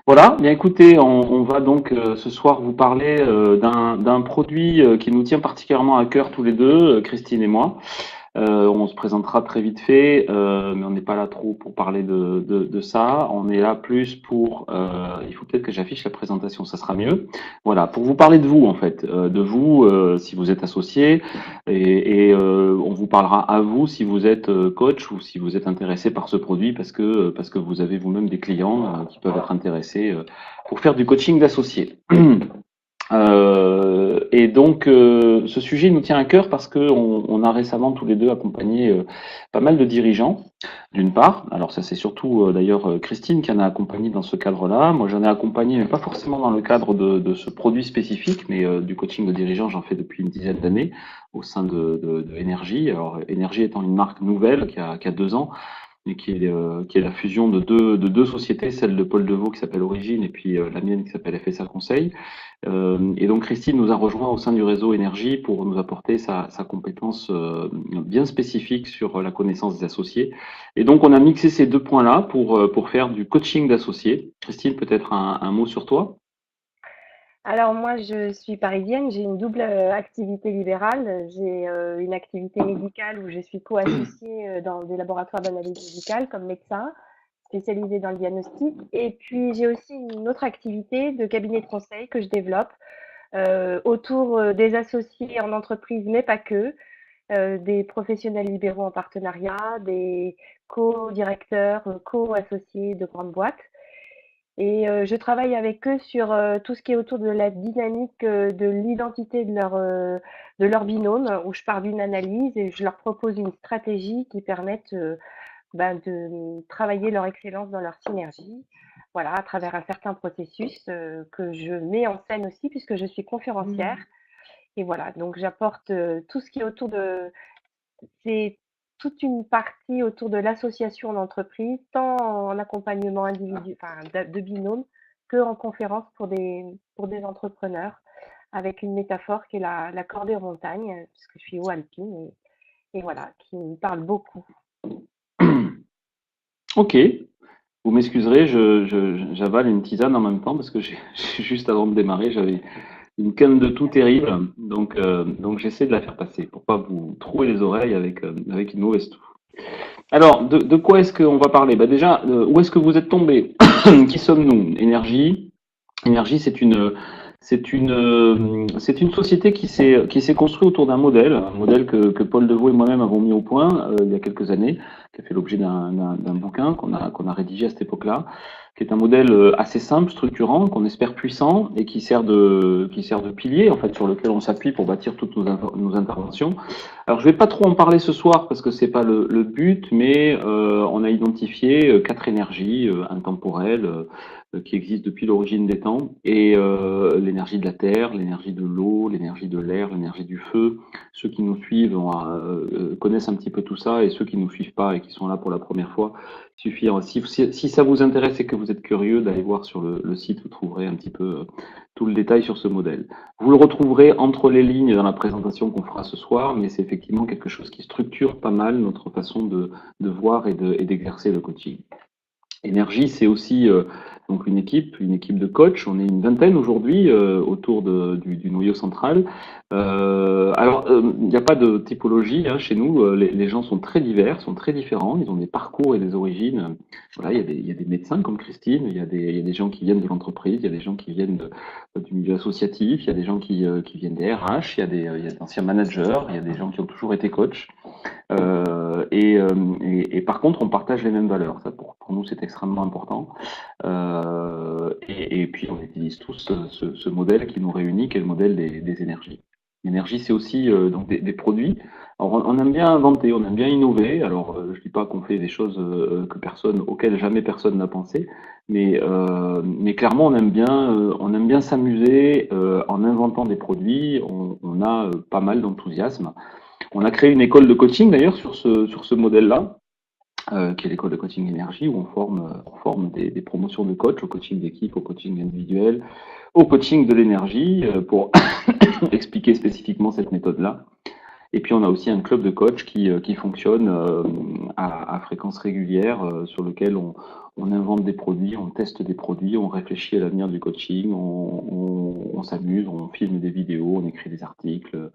Voilà, bien écoutez, on va donc ce soir vous parler d'un produit qui nous tient particulièrement à cœur tous les deux, Christine et moi. On se présentera très vite fait, mais on n'est pas là trop pour parler de ça. On est là plus pour. Il faut peut-être que j'affiche la présentation, ça sera mieux. Voilà, pour vous parler de vous en fait, de vous si vous êtes associé, et on vous parlera à vous si vous êtes coach ou si vous êtes intéressé par ce produit parce que vous avez vous-même des clients qui peuvent être intéressés pour faire du coaching d'associés. Et donc, ce sujet nous tient à cœur parce que on a récemment tous les deux accompagné pas mal de dirigeants, d'une part. Alors ça, c'est surtout d'ailleurs Christine qui en a accompagné dans ce cadre-là. Moi, j'en ai accompagné, mais pas forcément dans le cadre de ce produit spécifique, mais du coaching de dirigeants, j'en fais depuis une dizaine d'années au sein de Énergie. Alors, Énergie étant une marque nouvelle qui a 2 ans, et qui est la fusion de deux sociétés, celle de Paul Devaux qui s'appelle Origine et puis la mienne qui s'appelle FSA Conseil. Et donc Christine nous a rejoint au sein du réseau Énergie pour nous apporter sa compétence bien spécifique sur la connaissance des associés. Et donc on a mixé ces deux points-là pour faire du coaching d'associés. Christine, peut-être un mot sur toi? Alors moi, je suis parisienne, j'ai une double activité libérale. J'ai une activité médicale où je suis co-associée dans des laboratoires d'analyse médicale comme médecin, spécialisée dans le diagnostic. Et puis j'ai aussi une autre activité de cabinet de conseil que je développe autour des associés en entreprise, mais pas que, des professionnels libéraux en partenariat, des co-directeurs, co-associés de grandes boîtes. Et je travaille avec eux sur tout ce qui est autour de la dynamique de l'identité de leur binôme, où je pars d'une analyse et je leur propose une stratégie qui permette de travailler leur excellence dans leur synergie, voilà, à travers un certain processus que je mets en scène aussi, puisque je suis conférencière. Et voilà, donc j'apporte tout ce qui est autour de c'est toute une partie autour de l'association d'entreprise, tant en accompagnement individuel, enfin de binôme, que en conférence pour des entrepreneurs, avec une métaphore qui est la cordée en montagne, puisque je suis haut alpine, et voilà, qui me parle beaucoup. Ok, vous m'excuserez, j'avale une tisane en même temps parce que juste avant de démarrer, j'avais une canne de tout terrible, donc j'essaie de la faire passer pour pas vous trouer les oreilles avec une mauvaise toux. Alors, de quoi est-ce qu'on va parler? Bah déjà, où est-ce que vous êtes tombé? Qui sommes-nous? Énergie. Énergie, c'est une société qui s'est construite autour d'un modèle, un modèle que Paul Devaux et moi-même avons mis au point il y a quelques années, qui a fait l'objet d'un bouquin qu'on a rédigé à cette époque-là, qui est un modèle assez simple, structurant, qu'on espère puissant et qui sert de pilier en fait sur lequel on s'appuie pour bâtir toutes nos interventions. Alors je vais pas trop en parler ce soir parce que c'est pas le but, mais on a identifié 4 énergies intemporelles qui existent depuis l'origine des temps, et l'énergie de la terre, l'énergie de l'eau, l'énergie de l'air, l'énergie du feu. Ceux qui nous suivent connaissent un petit peu tout ça, et ceux qui ne nous suivent pas et qui sont là pour la première fois, suffit, si ça vous intéresse et que vous êtes curieux d'aller voir sur le site, vous trouverez un petit peu tout le détail sur ce modèle. Vous le retrouverez entre les lignes dans la présentation qu'on fera ce soir, mais c'est effectivement quelque chose qui structure pas mal notre façon de voir et d'exercer le coaching. Énergie, c'est aussi donc une équipe de coachs. On est une vingtaine aujourd'hui autour du noyau central. Alors, il n'y a pas de typologie hein, chez nous. Les gens sont très divers, sont très différents. Ils ont des parcours et des origines. Voilà, il y a des médecins comme Christine. Il y a des gens qui viennent de l'entreprise. Il y a des gens qui viennent du milieu associatif. Il y a des gens qui viennent des RH. Il y a d'anciens managers. Il y a des gens qui ont toujours été coachs. Et par contre, on partage les mêmes valeurs. Ça, pour nous, c'est extrêmement important. Et puis, on utilise tous ce modèle qui nous réunit, qui est le modèle des énergies. L'énergie, c'est aussi donc des produits. Alors, on aime bien inventer, on aime bien innover. Alors, je dis pas qu'on fait des choses auxquelles jamais personne n'a pensé, mais clairement, on aime bien s'amuser en inventant des produits. On a pas mal d'enthousiasme. On a créé une école de coaching d'ailleurs sur ce modèle-là, qui est l'école de coaching énergie, où on forme des promotions de coach, au coaching d'équipe, au coaching individuel, au coaching de l'énergie, pour expliquer spécifiquement cette méthode-là. Et puis on a aussi un club de coach qui fonctionne à fréquence régulière, sur lequel on invente des produits, on teste des produits, on réfléchit à l'avenir du coaching, on s'amuse, on filme des vidéos, on écrit des articles,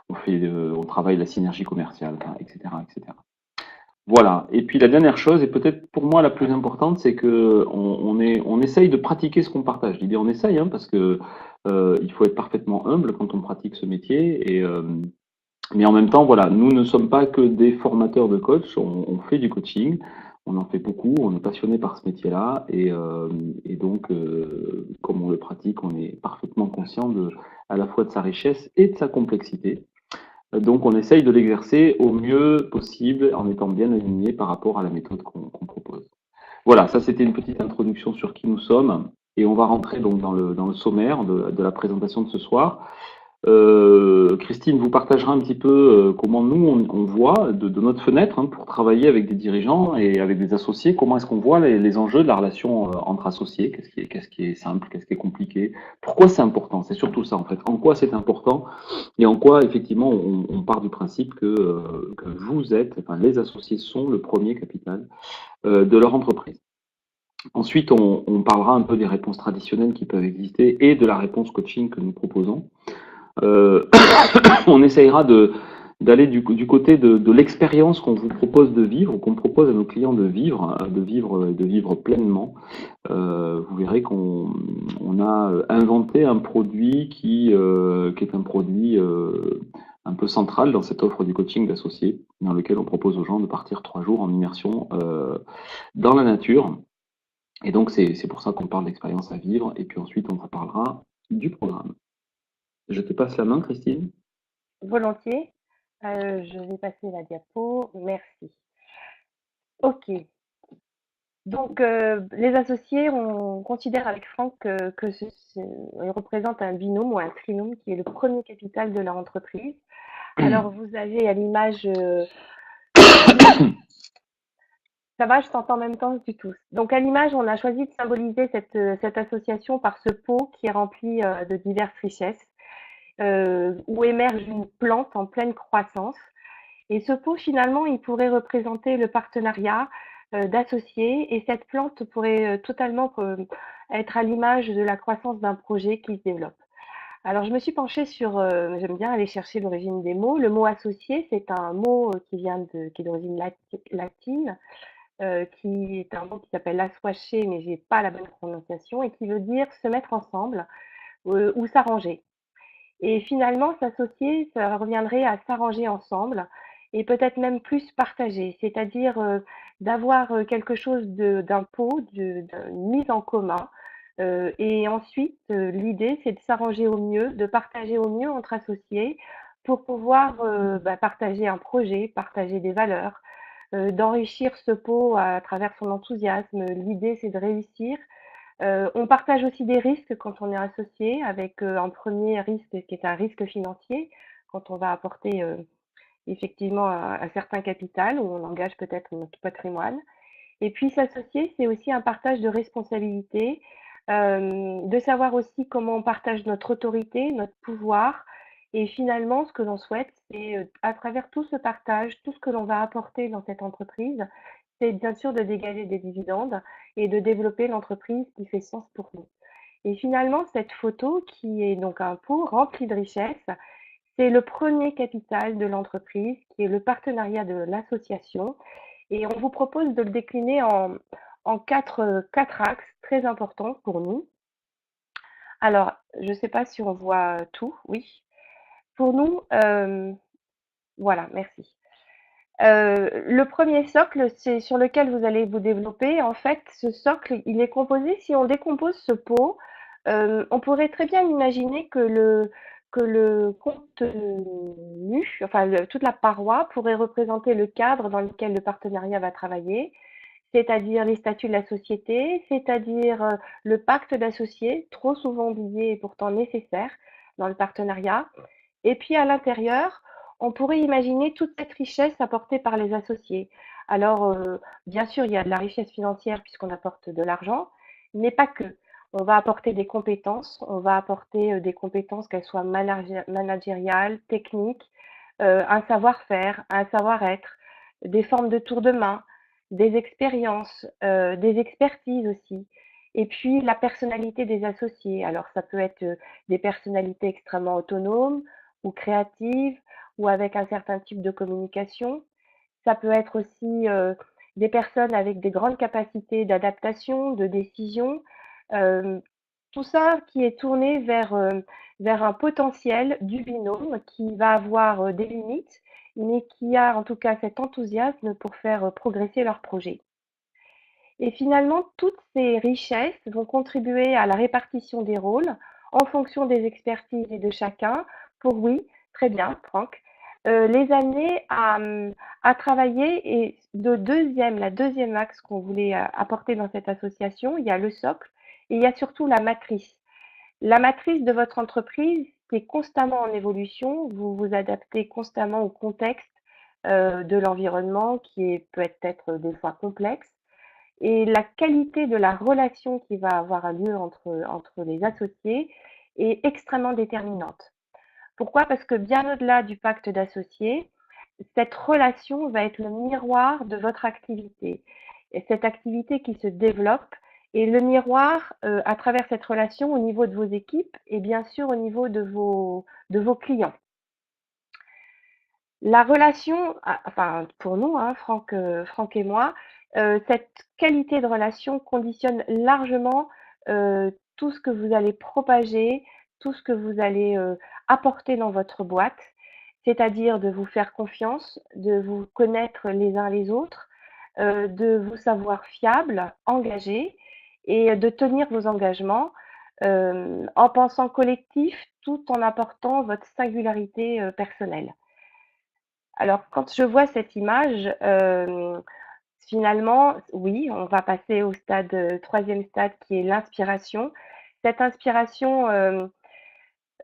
on travaille la synergie commerciale, etc., etc. Voilà. Et puis la dernière chose, et peut-être pour moi la plus importante, c'est que on essaye de pratiquer ce qu'on partage. Je dis on essaye, hein, parce que il faut être parfaitement humble quand on pratique ce métier. Mais en même temps, voilà, nous ne sommes pas que des formateurs de coach. On fait du coaching, on en fait beaucoup, on est passionné par ce métier-là, et donc, comme on le pratique, on est parfaitement conscient à la fois de sa richesse et de sa complexité. Donc, on essaye de l'exercer au mieux possible en étant bien aligné par rapport à la méthode qu'on propose. Voilà, ça c'était une petite introduction sur qui nous sommes, et on va rentrer donc dans le sommaire de la présentation de ce soir. Christine vous partagera un petit peu comment nous on voit de notre fenêtre, hein, pour travailler avec des dirigeants et avec des associés, comment est-ce qu'on voit les enjeux de la relation entre associés, qu'est-ce qui est simple, qu'est-ce qui est compliqué, pourquoi c'est important, c'est surtout ça en fait, en quoi c'est important et en quoi effectivement on part du principe que vous êtes, enfin les associés sont le premier capital de leur entreprise. Ensuite, on parlera un peu des réponses traditionnelles qui peuvent exister et de la réponse coaching que nous proposons. Euh, on essayera d'aller du côté de l'expérience qu'on vous propose de vivre, qu'on propose à nos clients de vivre pleinement. Vous verrez qu'on a inventé un produit qui est un produit un peu central dans cette offre du coaching d'associés, dans lequel on propose aux gens de partir 3 jours en immersion dans la nature. Et donc c'est pour ça qu'on parle d'expérience à vivre. Et puis ensuite on parlera du programme. Je te passe la main, Christine. Volontiers. Je vais passer la diapo. Merci. Ok. Donc, les associés, on considère avec Franck ils représentent un binôme ou un trinôme qui est le premier capital de leur entreprise. Alors, vous avez à l'image, ça va, je t'entends en même temps que tu tousses. Donc, à l'image, on a choisi de symboliser cette association par ce pot qui est rempli de diverses richesses, où émerge une plante en pleine croissance. Et ce pot, finalement, il pourrait représenter le partenariat d'associés et cette plante pourrait totalement être à l'image de la croissance d'un projet qui se développe. Alors, je me suis penchée sur, j'aime bien aller chercher l'origine des mots. Le mot associé, c'est un mot qui est d'origine latine, qui est un mot qui s'appelle assoaché, mais j'ai pas la bonne prononciation, et qui veut dire se mettre ensemble ou s'arranger. Et finalement, s'associer, ça reviendrait à s'arranger ensemble et peut-être même plus partager, c'est-à-dire d'avoir quelque chose d'un pot, d'une mise en commun. Et ensuite, l'idée, c'est de s'arranger au mieux, de partager au mieux entre associés pour pouvoir partager un projet, partager des valeurs, d'enrichir ce pot à travers son enthousiasme. L'idée, c'est de réussir. On partage aussi des risques quand on est associé, avec un premier risque qui est un risque financier, quand on va apporter effectivement un certain capital, où on engage peut-être notre patrimoine. Et puis s'associer, c'est aussi un partage de responsabilités, de savoir aussi comment on partage notre autorité, notre pouvoir. Et finalement, ce que l'on souhaite, c'est à travers tout ce partage, tout ce que l'on va apporter dans cette entreprise, c'est bien sûr de dégager des dividendes et de développer l'entreprise qui fait sens pour nous. Et finalement, cette photo, qui est donc un pot rempli de richesses, c'est le premier capital de l'entreprise, qui est le partenariat de l'association. Et on vous propose de le décliner en quatre axes très importants pour nous. Alors, je ne sais pas si on voit tout, oui. Pour nous, voilà, merci. Le premier socle, c'est sur lequel vous allez vous développer. En fait, ce socle, il est composé, si on décompose ce pot, on pourrait très bien imaginer que le contenu, enfin toute la paroi pourrait représenter le cadre dans lequel le partenariat va travailler, c'est-à-dire les statuts de la société, c'est-à-dire le pacte d'associés, trop souvent oublié et pourtant nécessaire dans le partenariat. Et puis à l'intérieur, on pourrait imaginer toute cette richesse apportée par les associés. Alors, bien sûr, il y a de la richesse financière puisqu'on apporte de l'argent, mais pas que. On va apporter des compétences, on va apporter des compétences, qu'elles soient managériales, techniques, un savoir-faire, un savoir-être, des formes de tour de main, des expériences, des expertises aussi. Et puis la personnalité des associés. Alors ça peut être des personnalités extrêmement autonomes ou créatives ou avec un certain type de communication. Ça peut être aussi des personnes avec des grandes capacités d'adaptation, de décision. Euh, Tout ça qui est tourné vers un potentiel du binôme qui va avoir des limites, mais qui a en tout cas cet enthousiasme pour faire progresser leur projet. Et finalement, toutes ces richesses vont contribuer à la répartition des rôles en fonction des expertises et de chacun pour, oui, très bien, Franck, les amener à travailler. Et la deuxième axe qu'on voulait apporter dans cette association, il y a le socle et il y a surtout la matrice. La matrice de votre entreprise qui est constamment en évolution, vous vous adaptez constamment au contexte de l'environnement peut être des fois complexe et la qualité de la relation qui va avoir lieu entre les associés est extrêmement déterminante. Pourquoi? Parce que bien au-delà du pacte d'associés, cette relation va être le miroir de votre activité. Et cette activité qui se développe est le miroir à travers cette relation au niveau de vos équipes et bien sûr au niveau de vos clients. La relation, enfin pour nous, hein, Franck et moi, cette qualité de relation conditionne largement tout ce que vous allez propager, tout ce que vous allez apporter dans votre boîte, c'est-à-dire de vous faire confiance, de vous connaître les uns les autres, de vous savoir fiable, engagé et de tenir vos engagements en pensant collectif tout en apportant votre singularité personnelle. Alors, quand je vois cette image, finalement, oui, on va passer au stade, troisième stade qui est l'inspiration. Cette inspiration,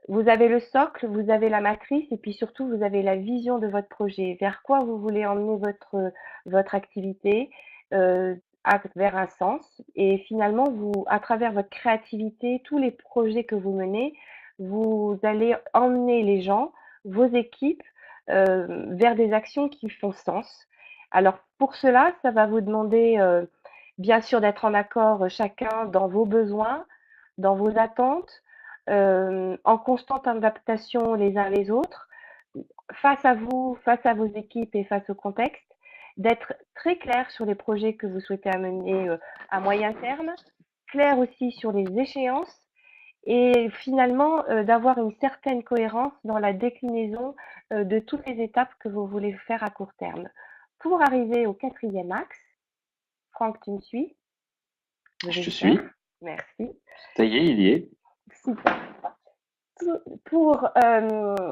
vous avez le socle, vous avez la matrice et puis surtout, vous avez la vision de votre projet. Vers quoi vous voulez emmener votre activité, vers un sens. Et finalement, à travers votre créativité, tous les projets que vous menez, vous allez emmener les gens, vos équipes, vers des actions qui font sens. Alors, pour cela, ça va vous demander, bien sûr, d'être en accord chacun dans vos besoins, dans vos attentes, en constante adaptation les uns les autres, face à vous, face à vos équipes et face au contexte, d'être très clair sur les projets que vous souhaitez amener à moyen terme, clair aussi sur les échéances et finalement d'avoir une certaine cohérence dans la déclinaison de toutes les étapes que vous voulez faire à court terme. Pour arriver au quatrième axe, Franck, tu me suis? Je te suis. Merci. Ça y est, il y est. Super.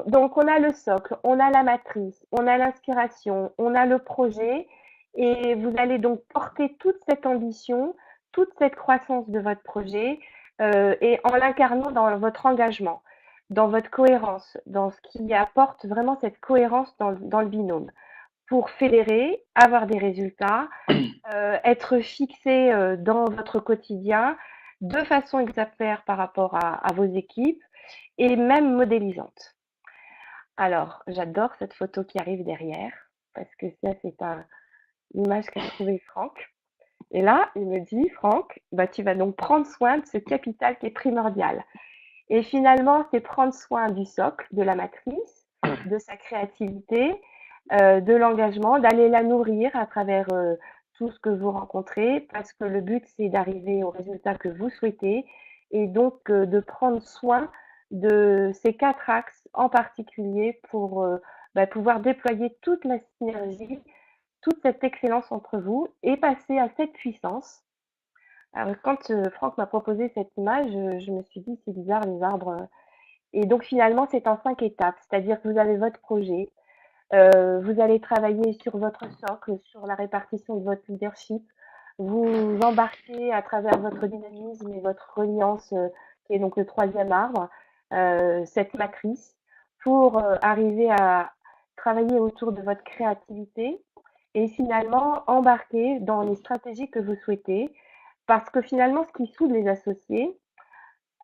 Donc on a le socle, on a la matrice, on a l'inspiration, on a le projet et vous allez donc porter toute cette ambition, toute cette croissance de votre projet et en l'incarnant dans votre engagement, dans votre cohérence, dans ce qui apporte vraiment cette cohérence dans le binôme pour fédérer, avoir des résultats, être fixé dans votre quotidien de façon exemplaire par rapport à vos équipes et même modélisante. Alors, j'adore cette photo qui arrive derrière parce que ça, c'est une image qu'a trouvée Franck. Et là, il me dit, Franck, bah, tu vas donc prendre soin de ce capital qui est primordial. Et finalement, c'est prendre soin du socle, de la matrice, de sa créativité, de l'engagement, d'aller la nourrir à travers tout ce que vous rencontrez, parce que le but, c'est d'arriver au résultat que vous souhaitez, et donc de prendre soin de ces quatre axes en particulier pour pouvoir déployer toute la synergie, toute cette excellence entre vous, et passer à cette puissance. Alors, quand Franck m'a proposé cette image, je me suis dit, c'est bizarre, les arbres. Et donc, finalement, c'est en 5 étapes. C'est-à-dire que vous avez votre projet, vous allez travailler sur votre socle, sur la répartition de votre leadership. Vous embarquez à travers votre dynamisme et votre reliance, qui est donc le troisième arbre, cette matrice, pour arriver à travailler autour de votre créativité et finalement embarquer dans les stratégies que vous souhaitez. Parce que finalement, ce qui soude les associés,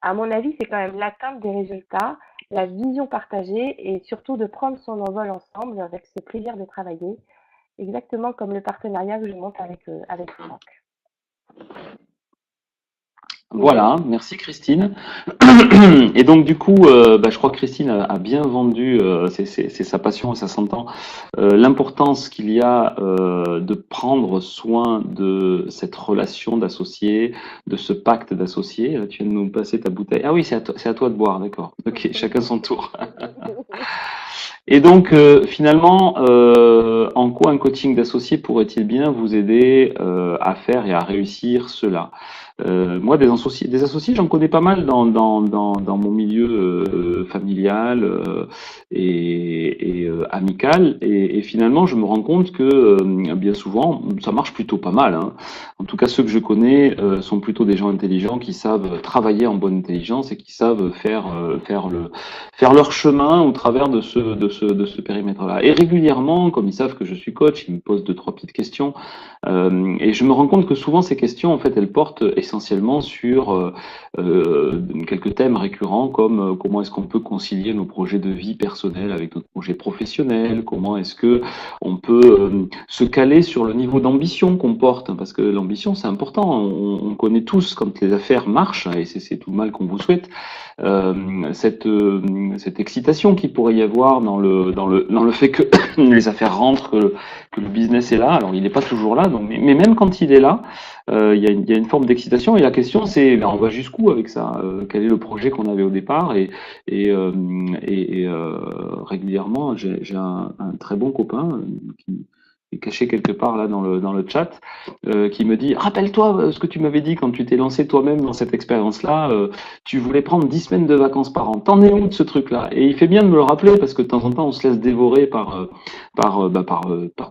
à mon avis, c'est quand même l'atteinte des résultats, la vision partagée et surtout de prendre son envol ensemble avec ce plaisir de travailler, exactement comme le partenariat que je monte avec Franck. Voilà, merci Christine. Et donc du coup, je crois que Christine a bien vendu, c'est sa passion et ça s'entend, l'importance qu'il y a de prendre soin de cette relation d'associés, de ce pacte d'associés. Là, tu viens de nous passer ta bouteille. Ah oui, c'est à toi de boire, d'accord. Ok, chacun son tour. Et donc, finalement, en quoi un coaching d'associés pourrait-il bien vous aider à faire et à réussir cela? Moi, des associés, j'en connais pas mal dans mon milieu familial et amical. Et finalement, je me rends compte que bien souvent, ça marche plutôt pas mal, hein. En tout cas, ceux que je connais sont plutôt des gens intelligents qui savent travailler en bonne intelligence et qui savent faire leur chemin au travers de ce périmètre-là. Et régulièrement, comme ils savent que je suis coach, ils me posent deux, trois petites questions. Et je me rends compte que souvent ces questions, en fait, elles portent essentiellement sur quelques thèmes récurrents comme comment est-ce qu'on peut concilier nos projets de vie personnels avec notre projet professionnel, comment est-ce que on peut se caler sur le niveau d'ambition qu'on porte, hein, parce que l'ambition c'est important. On connaît tous quand les affaires marchent, et c'est tout le mal qu'on vous souhaite, cette excitation qu'il pourrait y avoir dans le fait que les affaires rentrent, que le business est là. Alors il n'est pas toujours là, donc, mais même quand il est là, il y a une forme d'excitation. Et la question c'est, on va jusqu'où avec ça? Quel est le projet qu'on avait au départ? Régulièrement, j'ai un très bon copain qui est caché quelque part là dans le chat, qui me dit, rappelle-toi ce que tu m'avais dit quand tu t'es lancé toi-même dans cette expérience-là, tu voulais prendre 10 semaines de vacances par an. T'en es où de ce truc-là? Et il fait bien de me le rappeler parce que de temps en temps on se laisse dévorer par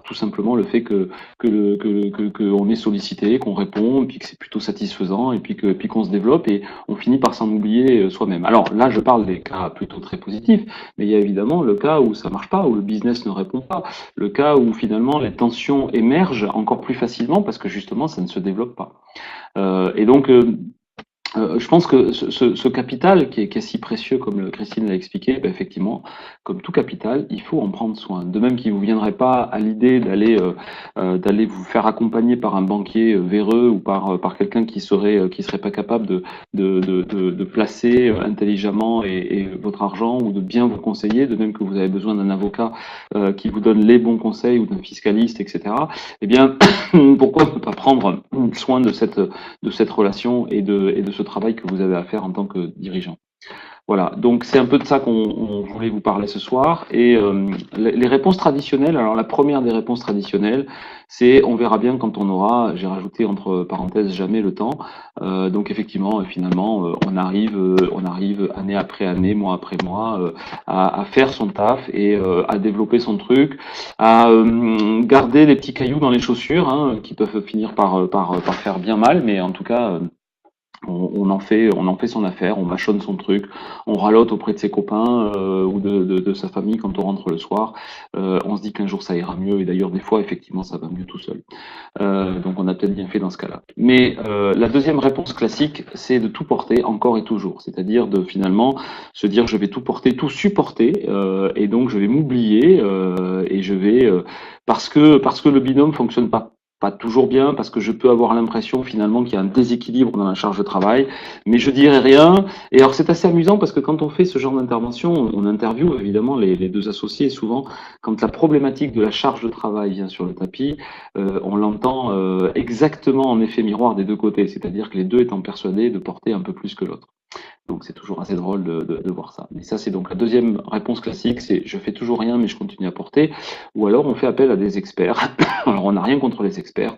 tout simplement le fait que on est sollicité, qu'on répond, puis que c'est plutôt satisfaisant, et puis qu'on se développe et on finit par s'en oublier soi-même. Alors là, je parle des cas plutôt très positifs, mais il y a évidemment le cas où ça marche pas, où le business ne répond pas, le cas où finalement les tensions émergent encore plus facilement parce que justement ça ne se développe pas. Et donc je pense que ce capital qui est si précieux, comme Christine l'a expliqué, effectivement, comme tout capital, il faut en prendre soin. De même qu'il vous viendrait pas à l'idée d'aller vous faire accompagner par un banquier véreux ou par quelqu'un qui serait pas capable de placer intelligemment et votre argent ou de bien vous conseiller. De même que vous avez besoin d'un avocat qui vous donne les bons conseils ou d'un fiscaliste, etc. Eh bien, pourquoi ne pas prendre soin de cette relation et de ce travail que vous avez à faire en tant que dirigeant. Voilà, donc c'est un peu de ça qu'on voulait vous parler ce soir. Et les réponses traditionnelles, alors la première des réponses traditionnelles, c'est on verra bien quand on aura, j'ai rajouté entre parenthèses jamais le temps. Donc effectivement, finalement, on arrive année après année, mois après mois, à faire son taf et à développer son truc, à garder les petits cailloux dans les chaussures, hein, qui peuvent finir par faire bien mal, mais en tout cas on en fait son affaire, on mâchonne son truc, on ralote auprès de ses copains ou de sa famille quand on rentre le soir. On se dit qu'un jour ça ira mieux, et d'ailleurs des fois effectivement ça va mieux tout seul. Donc on a peut-être bien fait dans ce cas-là. Mais la deuxième réponse classique, c'est de tout porter encore et toujours, c'est-à-dire de finalement se dire je vais tout porter, tout supporter, et donc je vais m'oublier et je vais parce que le binôme fonctionne pas toujours bien, parce que je peux avoir l'impression finalement qu'il y a un déséquilibre dans la charge de travail, mais je dirais rien. Et alors c'est assez amusant parce que quand on fait ce genre d'intervention, on interviewe évidemment les deux associés, et souvent quand la problématique de la charge de travail vient sur le tapis, on l'entend exactement en effet miroir des deux côtés, c'est-à-dire que les deux étant persuadés de porter un peu plus que l'autre. Donc c'est toujours assez drôle de voir ça. Mais ça c'est donc la deuxième réponse classique, c'est je fais toujours rien mais je continue à porter. Ou alors on fait appel à des experts. Alors on n'a rien contre les experts.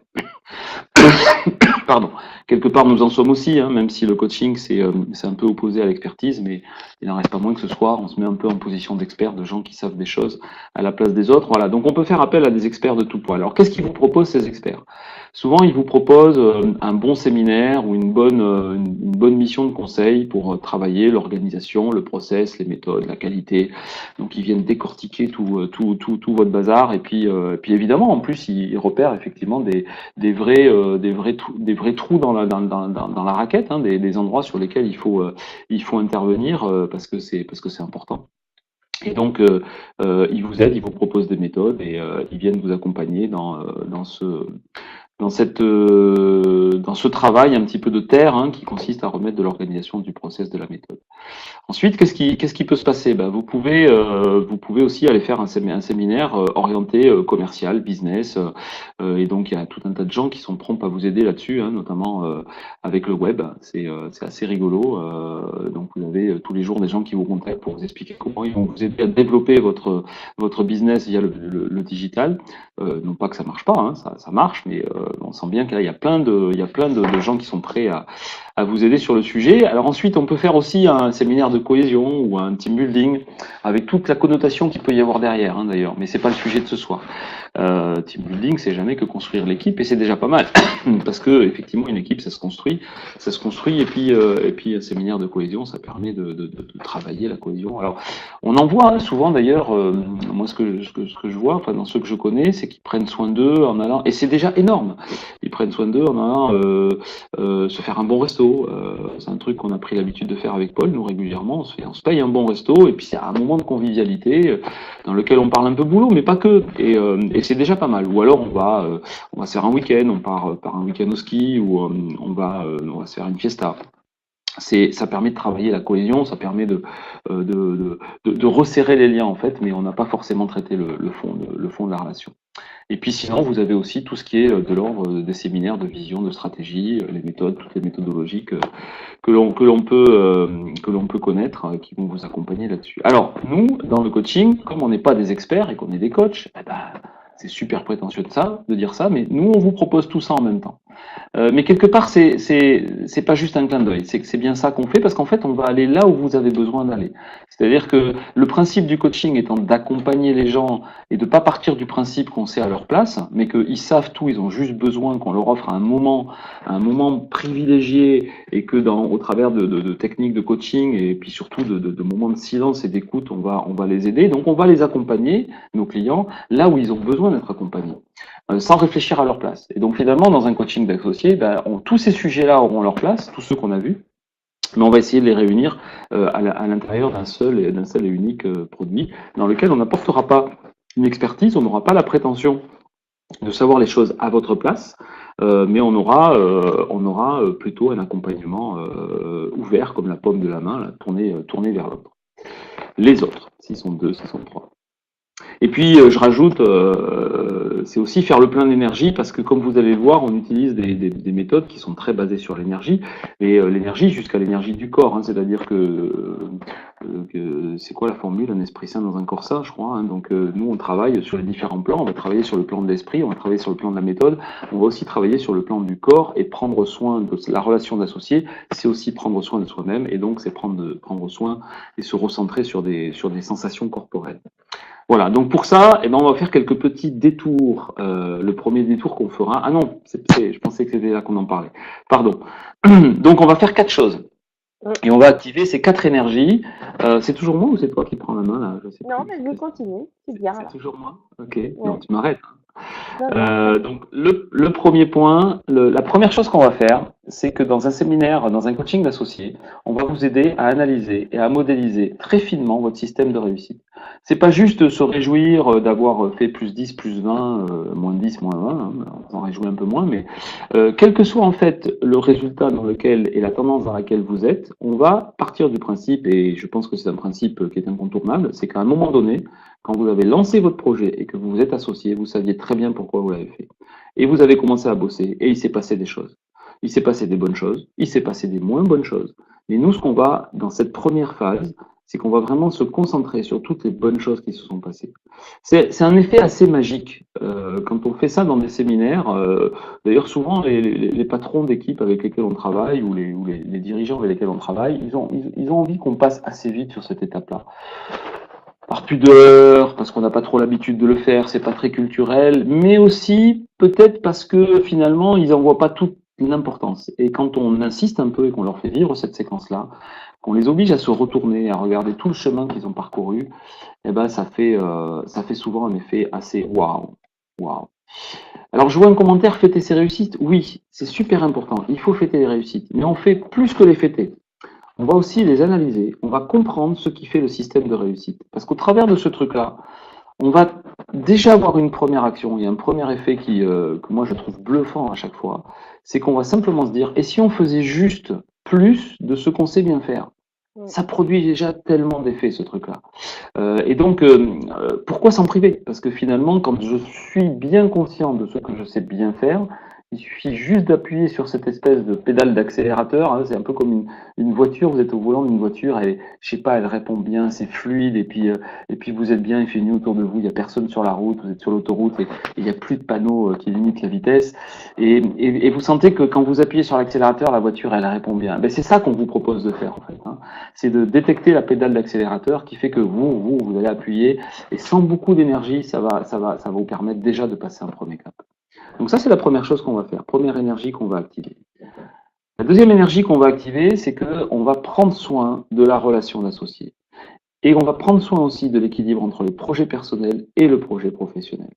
Pardon. Quelque part nous en sommes aussi, hein, même si le coaching c'est un peu opposé à l'expertise, mais il n'en reste pas moins que ce soir on se met un peu en position d'expert, de gens qui savent des choses à la place des autres. Voilà. Donc on peut faire appel à des experts de tout poil. Alors qu'est-ce qu'ils vous proposent ces experts? Souvent, ils vous proposent un bon séminaire ou une bonne mission de conseil pour travailler l'organisation, le process, les méthodes, la qualité. Donc, ils viennent décortiquer tout votre bazar. Et puis évidemment, en plus, ils repèrent effectivement des vrais trous dans la raquette, hein, des endroits sur lesquels il faut intervenir parce que c'est important. Et donc, ils vous aident, ils vous proposent des méthodes et ils viennent vous accompagner dans ce travail un petit peu de terre, hein, qui consiste à remettre de l'organisation du process de la méthode. Ensuite, qu'est-ce qui peut se passer? Ben, vous pouvez aussi aller faire un séminaire orienté commercial, business, et donc il y a tout un tas de gens qui sont prompts à vous aider là-dessus, hein, notamment avec le web. C'est assez rigolo. Donc vous avez tous les jours des gens qui vous contactent pour vous expliquer comment ils vont vous aider à développer votre business via le digital. Non pas que ça marche pas, hein, ça marche, mais on sent bien qu'il y a plein de gens qui sont prêts à vous aider sur le sujet. Alors ensuite, on peut faire aussi un séminaire de cohésion ou un team building avec toute la connotation qu'il peut y avoir derrière, hein, d'ailleurs. Mais c'est pas le sujet de ce soir. Team building, c'est jamais que construire l'équipe et c'est déjà pas mal parce que effectivement une équipe ça se construit et puis un séminaire de cohésion ça permet de travailler la cohésion. Alors on en voit hein, souvent d'ailleurs, moi ce que je vois, enfin dans ceux que je connais, c'est qu'ils prennent soin d'eux en allant et c'est déjà énorme. Ils prennent soin d'eux en allant se faire un bon resto. C'est un truc qu'on a pris l'habitude de faire avec Paul, nous régulièrement. On se paye un bon resto et puis c'est un moment de convivialité dans lequel on parle un peu boulot, mais pas que. Et c'est déjà pas mal. Ou alors on va se faire un week-end, on part un week-end au ski ou on va se faire une fiesta. Ça permet de travailler la cohésion, ça permet de resserrer les liens en fait, mais on n'a pas forcément traité le fond de la relation. Et puis sinon, vous avez aussi tout ce qui est de l'ordre des séminaires de vision, de stratégie, les méthodes, toutes les méthodologies que l'on peut connaître, qui vont vous accompagner là-dessus. Alors nous, dans le coaching, comme on n'est pas des experts et qu'on est des coachs, eh ben, c'est super prétentieux de dire ça, mais nous on vous propose tout ça en même temps. Mais quelque part, c'est pas juste un clin d'œil, c'est bien ça qu'on fait parce qu'en fait, on va aller là où vous avez besoin d'aller. C'est-à-dire que le principe du coaching étant d'accompagner les gens et de pas partir du principe qu'on sait à leur place, mais qu'ils savent tout, ils ont juste besoin qu'on leur offre un moment privilégié et que au travers de techniques de coaching et puis surtout de moments de silence et d'écoute, on va les aider. Donc, on va les accompagner, nos clients, là où ils ont besoin d'être accompagnés. Sans réfléchir à leur place. Et donc finalement, dans un coaching d'associés, tous ces sujets-là auront leur place, tous ceux qu'on a vus, mais on va essayer de les réunir à l'intérieur d'un seul et unique produit, dans lequel on n'apportera pas une expertise, on n'aura pas la prétention de savoir les choses à votre place, mais on aura plutôt un accompagnement ouvert comme la paume de la main, là, tourné vers l'autre. Les autres, s'ils sont deux, s'ils sont trois. Et puis, je rajoute, c'est aussi faire le plein d'énergie parce que comme vous allez le voir, on utilise des méthodes qui sont très basées sur l'énergie, et l'énergie jusqu'à l'énergie du corps, hein, c'est-à-dire que c'est quoi la formule, un esprit sain dans un corps sain, je crois, hein, donc nous on travaille sur les différents plans, on va travailler sur le plan de l'esprit, on va travailler sur le plan de la méthode, on va aussi travailler sur le plan du corps et prendre soin de la relation d'associé, c'est aussi prendre soin de soi-même et donc c'est prendre soin et se recentrer sur des sensations corporelles. Voilà, donc pour ça, on va faire quelques petits détours. Le premier détour qu'on fera... Ah non, je pensais que c'était là qu'on en parlait. Pardon. Donc on va faire 4 choses. Et on va activer ces 4 énergies. C'est toujours moi ou c'est toi qui prends la main là? Je sais Non, mais je vais continuer. C'est bien. C'est toujours moi? Ok, ouais. Non, tu m'arrêtes. Donc le premier point, la première chose qu'on va faire, c'est que dans un séminaire, dans un coaching d'associés, on va vous aider à analyser et à modéliser très finement votre système de réussite. C'est pas juste se réjouir d'avoir fait plus 10, plus 20, moins 10, moins 20, hein, on s'en réjouit un peu moins, mais quel que soit en fait le résultat dans lequel et la tendance dans laquelle vous êtes, on va partir du principe, et je pense que c'est un principe qui est incontournable, c'est qu'à un moment donné, quand vous avez lancé votre projet et que vous vous êtes associé, vous saviez très bien pourquoi vous l'avez fait. Et vous avez commencé à bosser et il s'est passé des choses. Il s'est passé des bonnes choses, il s'est passé des moins bonnes choses. Mais nous, ce qu'on va, dans cette première phase, c'est qu'on va vraiment se concentrer sur toutes les bonnes choses qui se sont passées. C'est un effet assez magique. Quand on fait ça dans des séminaires, d'ailleurs souvent les patrons d'équipe avec lesquels on travaille ou les dirigeants avec lesquels on travaille, ils ont envie qu'on passe assez vite sur cette étape-là. Par pudeur, parce qu'on n'a pas trop l'habitude de le faire, c'est pas très culturel, mais aussi peut-être parce que finalement, ils n'en voient pas toute l'importance. Et quand on insiste un peu et qu'on leur fait vivre cette séquence-là, qu'on les oblige à se retourner, à regarder tout le chemin qu'ils ont parcouru, eh ben, ça fait souvent un effet assez waouh, waouh. Alors, je vois un commentaire, fêter ses réussites. Oui, c'est super important. Il faut fêter les réussites. Mais on fait plus que les fêter. On va aussi les analyser. On va comprendre ce qui fait le système de réussite. Parce qu'au travers de ce truc-là, on va déjà avoir une première action. Il y a un premier effet que moi je trouve bluffant à chaque fois. C'est qu'on va simplement se dire, et si on faisait juste plus de ce qu'on sait bien faire? Ça produit déjà tellement d'effets, ce truc-là. Et donc, pourquoi s'en priver? Parce que finalement, quand je suis bien conscient de ce que je sais bien faire, il suffit juste d'appuyer sur cette espèce de pédale d'accélérateur. Hein, c'est un peu comme une voiture. Vous êtes au volant d'une voiture, elle, je sais pas, elle répond bien, c'est fluide, et puis vous êtes bien, il fait nuit autour de vous, il y a personne sur la route, vous êtes sur l'autoroute, et il n'y a plus de panneaux qui limitent la vitesse. Et vous sentez que quand vous appuyez sur l'accélérateur, la voiture, elle répond bien. Ben, c'est ça qu'on vous propose de faire, en fait. Hein. C'est de détecter la pédale d'accélérateur qui fait que vous allez appuyer, et sans beaucoup d'énergie, ça va vous permettre déjà de passer un premier cap. Donc ça, c'est la première chose qu'on va faire, première énergie qu'on va activer. La deuxième énergie qu'on va activer, c'est qu'on va prendre soin de la relation d'associé. Et on va prendre soin aussi de l'équilibre entre le projet personnel et le projet professionnel.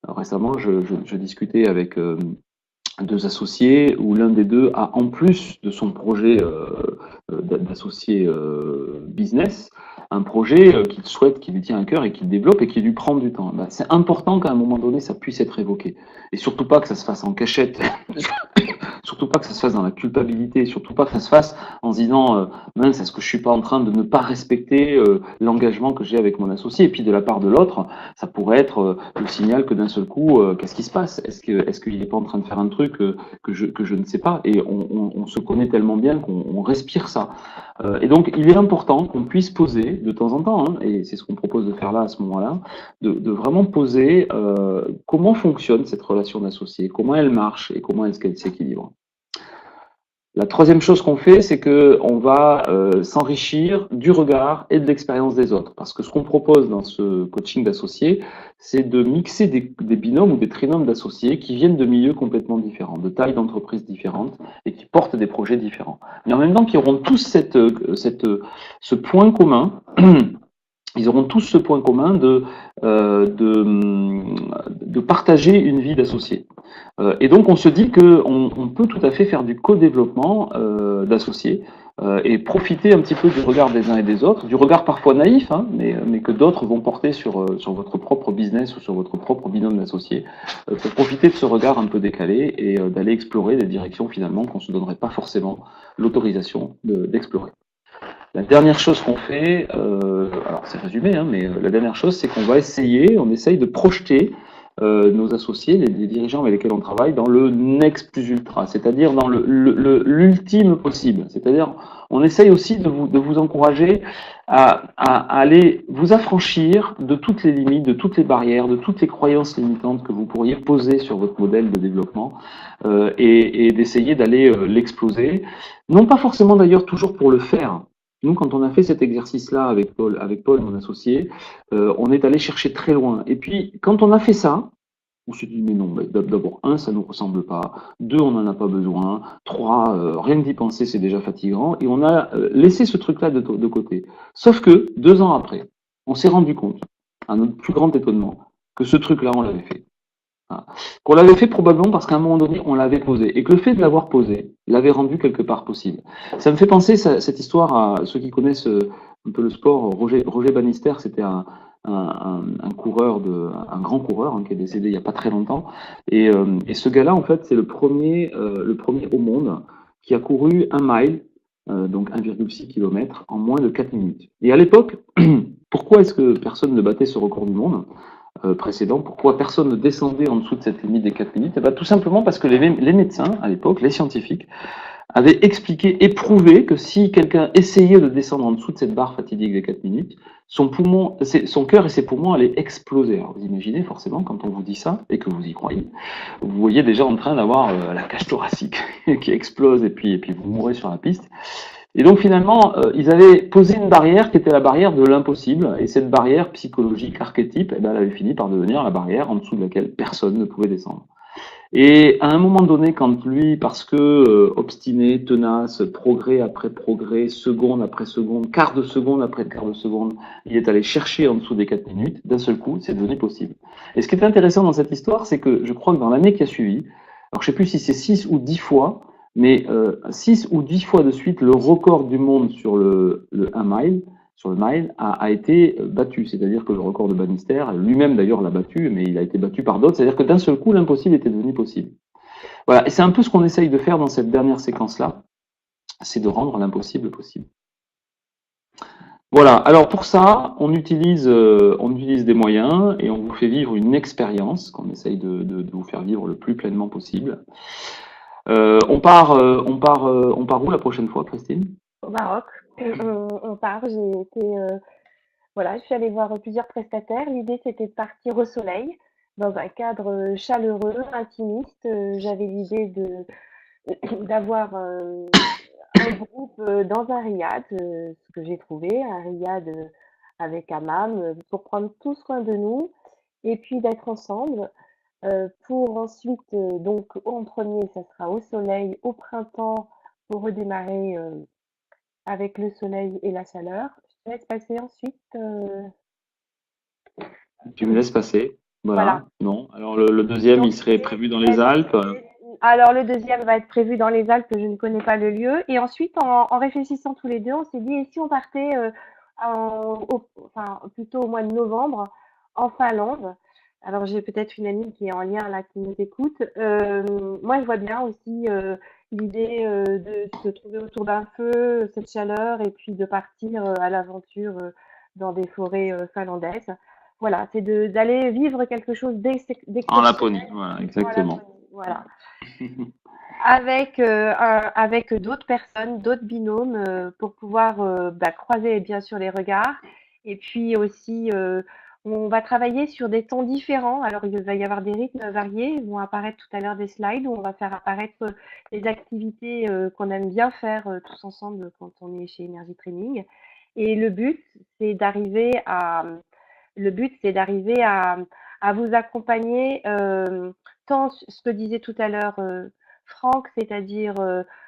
Alors, récemment, je discutais avec deux associés où l'un des deux a, en plus de son projet d'associé business, un projet qu'il souhaite, qui lui tient à cœur et qu'il développe et qui lui prend du temps. Ben, c'est important qu'à un moment donné, ça puisse être évoqué. Et surtout pas que ça se fasse en cachette, surtout pas que ça se fasse dans la culpabilité, surtout pas que ça se fasse en se disant mince, est-ce que je suis pas en train de ne pas respecter l'engagement que j'ai avec mon associé? Et puis de la part de l'autre, ça pourrait être le signal que d'un seul coup, qu'est-ce qui se passe? Est-ce qu'il n'est pas en train de faire un truc que je ne sais pas? Et on se connaît tellement bien qu'on respire ça. Et donc, il est important qu'on puisse poser de temps en temps, hein, et c'est ce qu'on propose de faire là à ce moment-là, de vraiment poser comment fonctionne cette relation d'associé, comment elle marche et comment est-ce qu'elle s'équilibre. La troisième chose qu'on fait, c'est qu'on va s'enrichir du regard et de l'expérience des autres. Parce que ce qu'on propose dans ce coaching d'associés, c'est de mixer des binômes ou des trinômes d'associés qui viennent de milieux complètement différents, de tailles d'entreprises différentes et qui portent des projets différents. Mais en même temps, qui auront tous ce point commun. Ils auront tous ce point commun de partager une vie d'associé. Et donc, on se dit qu'on peut tout à fait faire du co-développement d'associés et profiter un petit peu du regard des uns et des autres, du regard parfois naïf, hein, mais que d'autres vont porter sur votre propre business ou sur votre propre binôme d'associés, pour profiter de ce regard un peu décalé et d'aller explorer des directions finalement qu'on ne se donnerait pas forcément l'autorisation d'explorer. La dernière chose qu'on fait, alors c'est résumé, hein, mais la dernière chose, c'est qu'on va on essaye de projeter nos associés, les dirigeants avec lesquels on travaille, dans le next plus ultra, c'est-à-dire dans l'ultime possible. C'est-à-dire, on essaye aussi de vous encourager à aller vous affranchir de toutes les limites, de toutes les barrières, de toutes les croyances limitantes que vous pourriez poser sur votre modèle de développement et d'essayer d'aller l'exploser. Non pas forcément d'ailleurs toujours pour le faire. Nous, quand on a fait cet exercice-là avec Paul, mon associé, on est allé chercher très loin. Et puis, quand on a fait ça, on s'est dit, mais non, d'abord, un, ça ne nous ressemble pas. Deux, on n'en a pas besoin. Trois, rien que d'y penser, c'est déjà fatigant. Et on a laissé ce truc-là de côté. Sauf que, 2 ans après, on s'est rendu compte, à notre plus grand étonnement, que ce truc-là, on l'avait fait. Voilà. Qu'on l'avait fait probablement parce qu'à un moment donné, on l'avait posé. Et que le fait de l'avoir posé l'avait rendu quelque part possible. Ça me fait penser, cette histoire, à ceux qui connaissent un peu le sport. Roger Bannister, c'était un coureur, un grand coureur hein, qui est décédé il n'y a pas très longtemps. Et ce gars-là, en fait, c'est le premier au monde qui a couru 1 mile, donc 1,6 km, en moins de 4 minutes. Et à l'époque, pourquoi est-ce que personne ne battait ce record du monde précédent? Pourquoi personne ne descendait en dessous de cette limite des 4 minutes? Et bien, tout simplement parce que les médecins, à l'époque, les scientifiques, avaient expliqué et prouvé que si quelqu'un essayait de descendre en dessous de cette barre fatidique des 4 minutes, son cœur et ses poumons allaient exploser. Alors vous imaginez forcément, quand on vous dit ça, et que vous y croyez, vous voyez déjà en train d'avoir la cage thoracique qui explose et puis vous mourrez sur la piste. Et donc finalement, ils avaient posé une barrière qui était la barrière de l'impossible, et cette barrière psychologique archétype, eh ben, elle avait fini par devenir la barrière en dessous de laquelle personne ne pouvait descendre. Et à un moment donné, quand lui, parce que obstiné, tenace, progrès après progrès, seconde après seconde, quart de seconde après quart de seconde, il est allé chercher en dessous des 4 minutes, d'un seul coup, c'est devenu possible. Et ce qui est intéressant dans cette histoire, c'est que je crois que dans l'année qui a suivi, alors je sais plus si c'est 6 ou 10 fois, mais 6 ou 10 fois de suite, le record du monde sur le 1 mile, sur le mile, a été battu. C'est-à-dire que le record de Bannister, lui-même d'ailleurs l'a battu, mais il a été battu par d'autres. C'est-à-dire que d'un seul coup, l'impossible était devenu possible. Voilà, et c'est un peu ce qu'on essaye de faire dans cette dernière séquence-là, c'est de rendre l'impossible possible. Voilà, alors pour ça, on utilise des moyens et on vous fait vivre une expérience qu'on essaye de vous faire vivre le plus pleinement possible. On part où la prochaine fois, Christine? Au Maroc. On part, voilà, je suis allée voir plusieurs prestataires. L'idée, c'était de partir au soleil, dans un cadre chaleureux, intimiste. J'avais l'idée d'avoir un groupe dans un riad, ce que j'ai trouvé, un riad avec hammam, pour prendre tout soin de nous et puis d'être ensemble. Pour ensuite, donc en premier, ça sera au soleil, au printemps, pour redémarrer avec le soleil et la chaleur. Je te laisse passer ensuite. Tu me laisses passer. Voilà. Voilà, non. Alors le deuxième, il Donc serait prévu dans les Alpes. alors le deuxième va être prévu dans les Alpes, je ne connais pas le lieu. Et ensuite, en réfléchissant tous les deux, on s'est dit, et si on partait enfin, plutôt au mois de novembre en Finlande? Alors j'ai peut-être une amie qui est en lien là, qui nous écoute. Moi, je vois bien aussi l'idée de se trouver autour d'un feu, cette chaleur, et puis de partir à l'aventure dans des forêts finlandaises. Voilà, c'est d'aller vivre quelque chose En Laponie, d'exceptionnel voilà, en exactement. Laponie. Voilà. Avec d'autres personnes, d'autres binômes, pour pouvoir croiser bien sûr les regards. Et puis aussi, on va travailler sur des temps différents. Alors, il va y avoir des rythmes variés. Ils vont apparaître tout à l'heure des slides où on va faire apparaître les activités qu'on aime bien faire tous ensemble quand on est chez Energy Training. Et c'est d'arriver à, le but, c'est d'arriver à vous accompagner tant ce que disait tout à l'heure Franck, c'est-à-dire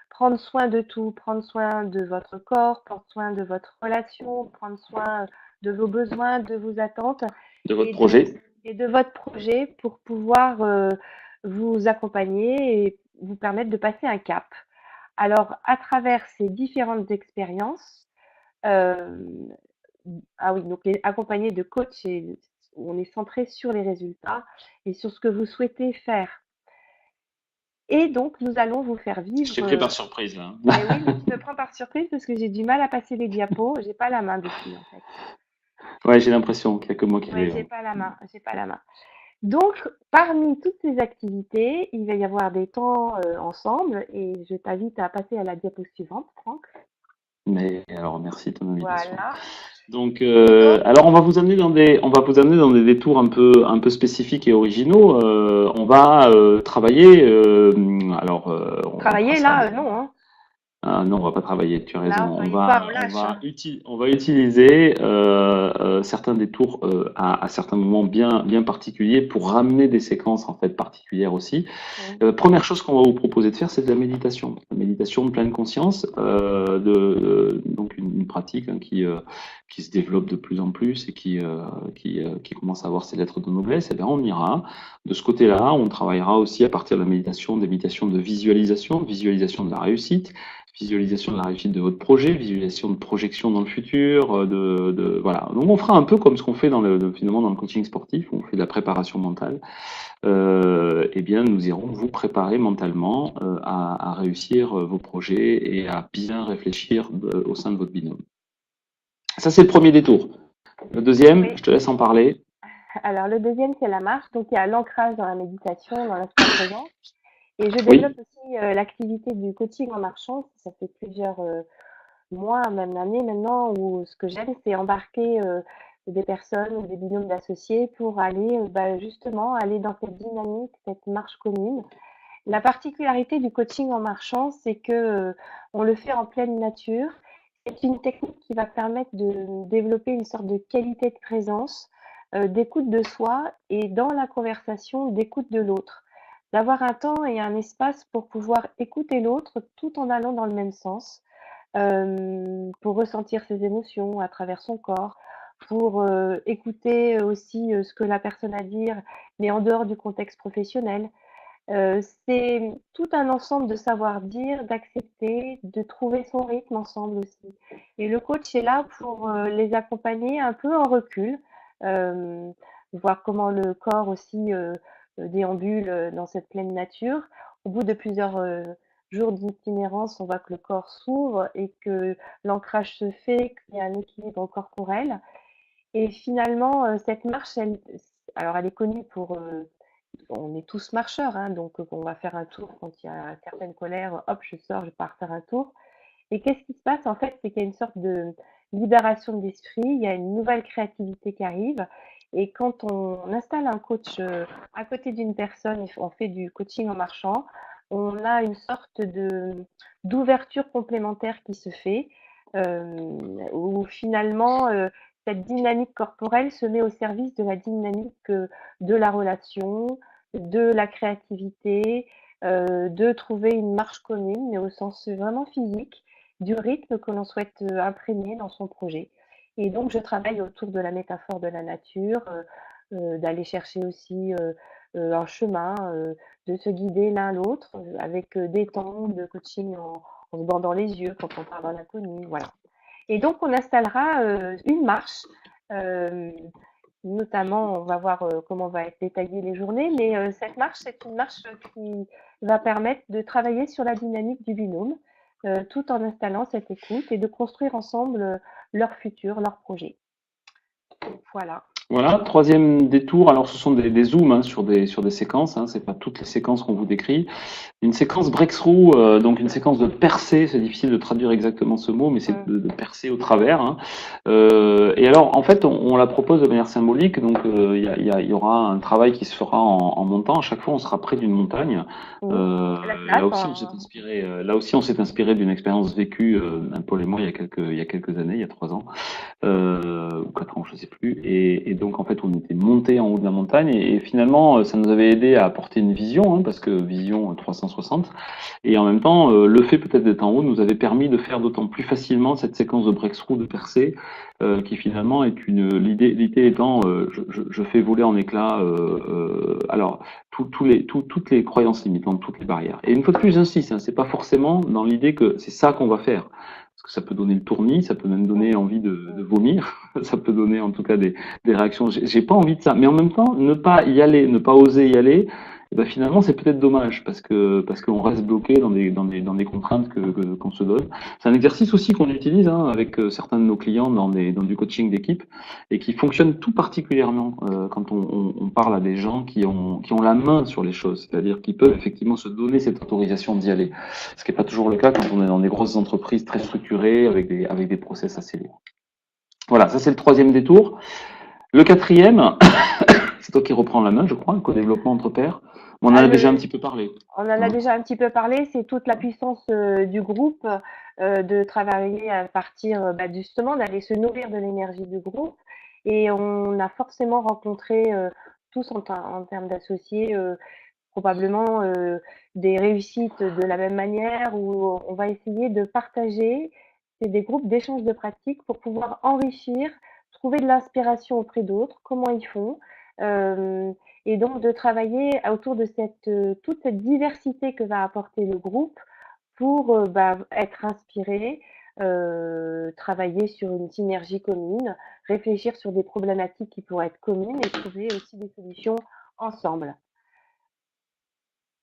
prendre soin de tout, prendre soin de votre corps, prendre soin de votre relation, prendre soin de vos besoins, de vos attentes De votre et projet. et de votre projet pour pouvoir vous accompagner et vous permettre de passer un cap. Alors, à travers ces différentes expériences, euh, ah oui, donc accompagné de coach et on est centré sur les résultats et sur ce que vous souhaitez faire. Et donc, nous allons vous faire Je t'ai vivre. pris par surprise là. Mais oui, mais tu me prends par surprise parce que j'ai du mal à passer les diapos. J'ai pas la main dessus en fait. Ouais, j'ai l'impression qu'il n'y a que moi qui Ouais, l'ai. j'ai Ouais. pas la main. J'ai pas la main. Donc, parmi toutes ces activités, il va y avoir des temps ensemble et je t'invite à passer à la diapo suivante, Franck. Mais alors, merci de ton invitation. Voilà. Donc, Donc, alors on va vous amener dans des détours un peu spécifiques et originaux. On va travailler. On fera travailler ça. là, non, hein. Ah non, on va pas travailler, tu as Là, raison. soyez pas, on lâche. On va utiliser certains détours à certains moments bien particuliers pour ramener des séquences en fait particulières aussi. Oui. Première chose qu'on va vous proposer de faire, c'est de la méditation de pleine conscience, donc une pratique hein, qui se développe de plus en plus et qui commence à avoir ses lettres de noblesse. Et bien on ira de ce côté-là. On travaillera aussi à partir de la méditation, des méditations de visualisation de la réussite, visualisation de la réussite de votre projet, visualisation de projection dans le futur, voilà. Donc on fera un peu comme ce qu'on fait finalement dans le coaching sportif, où on fait de la préparation mentale. Eh bien, nous irons vous préparer mentalement à réussir vos projets et à bien réfléchir au sein de votre binôme. Ça, c'est le premier détour. Le deuxième, Oui. je te laisse en parler. Alors, le deuxième, c'est la marche. Donc, il y a l'ancrage dans la méditation, dans l'instant présent. Et je Oui. développe aussi l'activité du coaching en marchant. Ça fait plusieurs mois, même années maintenant, où ce que j'aime, c'est embarquer des personnes ou des binômes d'associés pour aller justement aller dans cette dynamique, cette marche commune. La particularité du coaching en marchant, c'est que on le fait en pleine nature. C'est une technique qui va permettre de développer une sorte de qualité de présence, d'écoute de soi et dans la conversation, d'écoute de l'autre. d'avoir un temps et un espace pour pouvoir écouter l'autre tout en allant dans le même sens, pour ressentir ses émotions à travers son corps, pour écouter aussi ce que la personne a à dire, mais en dehors du contexte professionnel. C'est tout un ensemble de savoir-dire, d'accepter, de trouver son rythme ensemble aussi. Et le coach est là pour les accompagner un peu en recul, euh, voir comment le corps aussi déambule dans cette pleine nature. Au bout de plusieurs jours d'itinérance, on voit que le corps s'ouvre et que l'ancrage se fait, qu'il y a un équilibre corporel. Et finalement, cette marche, alors elle est connue pour on est tous marcheurs, hein, donc on va faire un tour quand il y a certaines colères, hop, je sors, je pars faire un tour. Et qu'est-ce qui se passe en fait, c'est qu'il y a une sorte de libération de l'esprit, il y a une nouvelle créativité qui arrive. Et quand on installe un coach à côté d'une personne, on fait du coaching en marchant, on a une sorte de d'ouverture complémentaire qui se fait, où finalement cette dynamique corporelle se met au service de la dynamique de la relation, de la créativité, de trouver une marche commune, mais au sens vraiment physique, du rythme que l'on souhaite imprégner dans son projet. Et donc, je travaille autour de la métaphore de la nature, d'aller chercher aussi un chemin, de se guider l'un l'autre avec des temps de coaching en se bordant les yeux quand on parle dans l'inconnu. Voilà. Et donc, on installera une marche. euh, Notamment, on va voir comment va être détaillée les journées, mais cette marche, c'est une marche qui va permettre de travailler sur la dynamique du binôme, tout en installant cette écoute et de construire ensemble leur futur, leur projet. Voilà. Voilà, troisième détour, alors ce sont des zooms hein, sur des séquences, hein, c'est pas toutes les séquences qu'on vous décrit. Une séquence breakthrough, donc une séquence de percée, c'est difficile de traduire exactement ce mot, mais c'est de percer au travers. Hein. Et alors, en fait, on la propose de manière symbolique, donc il y aura un travail qui se fera en montant. À chaque fois, on sera près d'une montagne. Là aussi, on s'est inspiré. Là aussi, on s'est inspiré d'une expérience vécue, Paul et moi, il y a quelques années, il y a 3 ans. Ou 4 ans, je sais plus. Et donc en fait, on était monté en haut de la montagne et finalement, ça nous avait aidé à apporter une vision, hein, parce que vision 360. Et en même temps, le fait peut-être d'être en haut nous avait permis de faire d'autant plus facilement cette séquence de breakthrough, de percée, qui finalement est l'idée étant, je fais voler en éclats, alors toutes les croyances limitantes, toutes les barrières. Et une fois de plus, j'insiste, hein, c'est pas forcément dans l'idée que c'est ça qu'on va faire. Parce que ça peut donner le tournis, ça peut même donner envie de vomir, ça peut donner en tout cas des réactions. J'ai pas envie de ça, mais en même temps, ne pas y aller, ne pas oser y aller, et ben finalement c'est peut-être dommage parce qu'on reste bloqué dans des contraintes qu'on se donne. C'est un exercice aussi qu'on utilise hein, avec certains de nos clients dans du coaching d'équipe et qui fonctionne tout particulièrement quand on parle à des gens qui ont la main sur les choses, c'est-à-dire qui peuvent effectivement se donner cette autorisation d'y aller. Ce qui n'est pas toujours le cas quand on est dans des grosses entreprises très structurées avec des process assez lourds. Voilà, ça c'est le troisième détour. Le quatrième, c'est toi qui reprends la main, je crois, le co-développement entre pairs. On en a déjà un petit peu parlé. On en a déjà un petit peu parlé, c'est toute la puissance du groupe de travailler à partir justement d'aller se nourrir de l'énergie du groupe. Et on a forcément rencontré tous en termes d'associés probablement des réussites de la même manière où on va essayer de partager. C'est des groupes d'échange de pratiques pour pouvoir enrichir, trouver de l'inspiration auprès d'autres, comment ils font, euh, et donc de travailler autour de toute cette diversité que va apporter le groupe pour être inspiré, travailler sur une synergie commune, réfléchir sur des problématiques qui pourraient être communes et trouver aussi des solutions ensemble.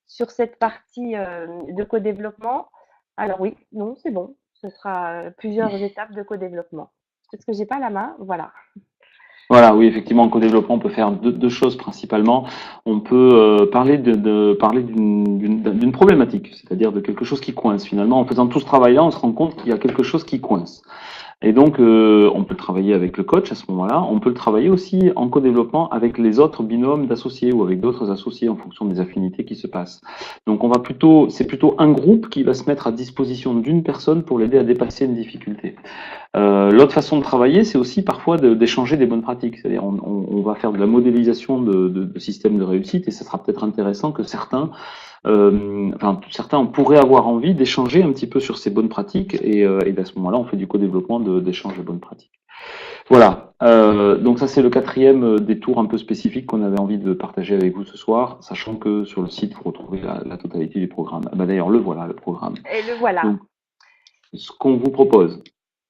Sur cette partie de co-développement, alors oui, non, c'est bon. Ce sera plusieurs étapes de co-développement. Parce que j'ai pas la main, voilà. Voilà, oui, effectivement, en co-développement, on peut faire deux choses principalement. On peut parler parler d'une problématique, c'est-à-dire de quelque chose qui coince. Finalement, en faisant tout ce travail-là, on se rend compte qu'il y a quelque chose qui coince. Et donc, on peut le travailler avec le coach à ce moment-là. On peut le travailler aussi en co-développement avec les autres binômes d'associés ou avec d'autres associés en fonction des affinités qui se passent. Donc, c'est plutôt un groupe qui va se mettre à disposition d'une personne pour l'aider à dépasser une difficulté. L'autre façon de travailler, c'est aussi parfois d'échanger des bonnes pratiques. C'est-à-dire, on va faire de la modélisation de systèmes de réussite et ça sera peut-être intéressant que certains pourraient avoir envie d'échanger un petit peu sur ces bonnes pratiques et à ce moment-là, on fait du co-développement d'échange de bonnes pratiques. Voilà. Donc ça, c'est le quatrième des tours un peu spécifiques qu'on avait envie de partager avec vous ce soir, sachant que sur le site, vous retrouvez la totalité du programme. Ah bah, d'ailleurs, le voilà, le programme. Et le voilà. Donc, ce qu'on vous propose,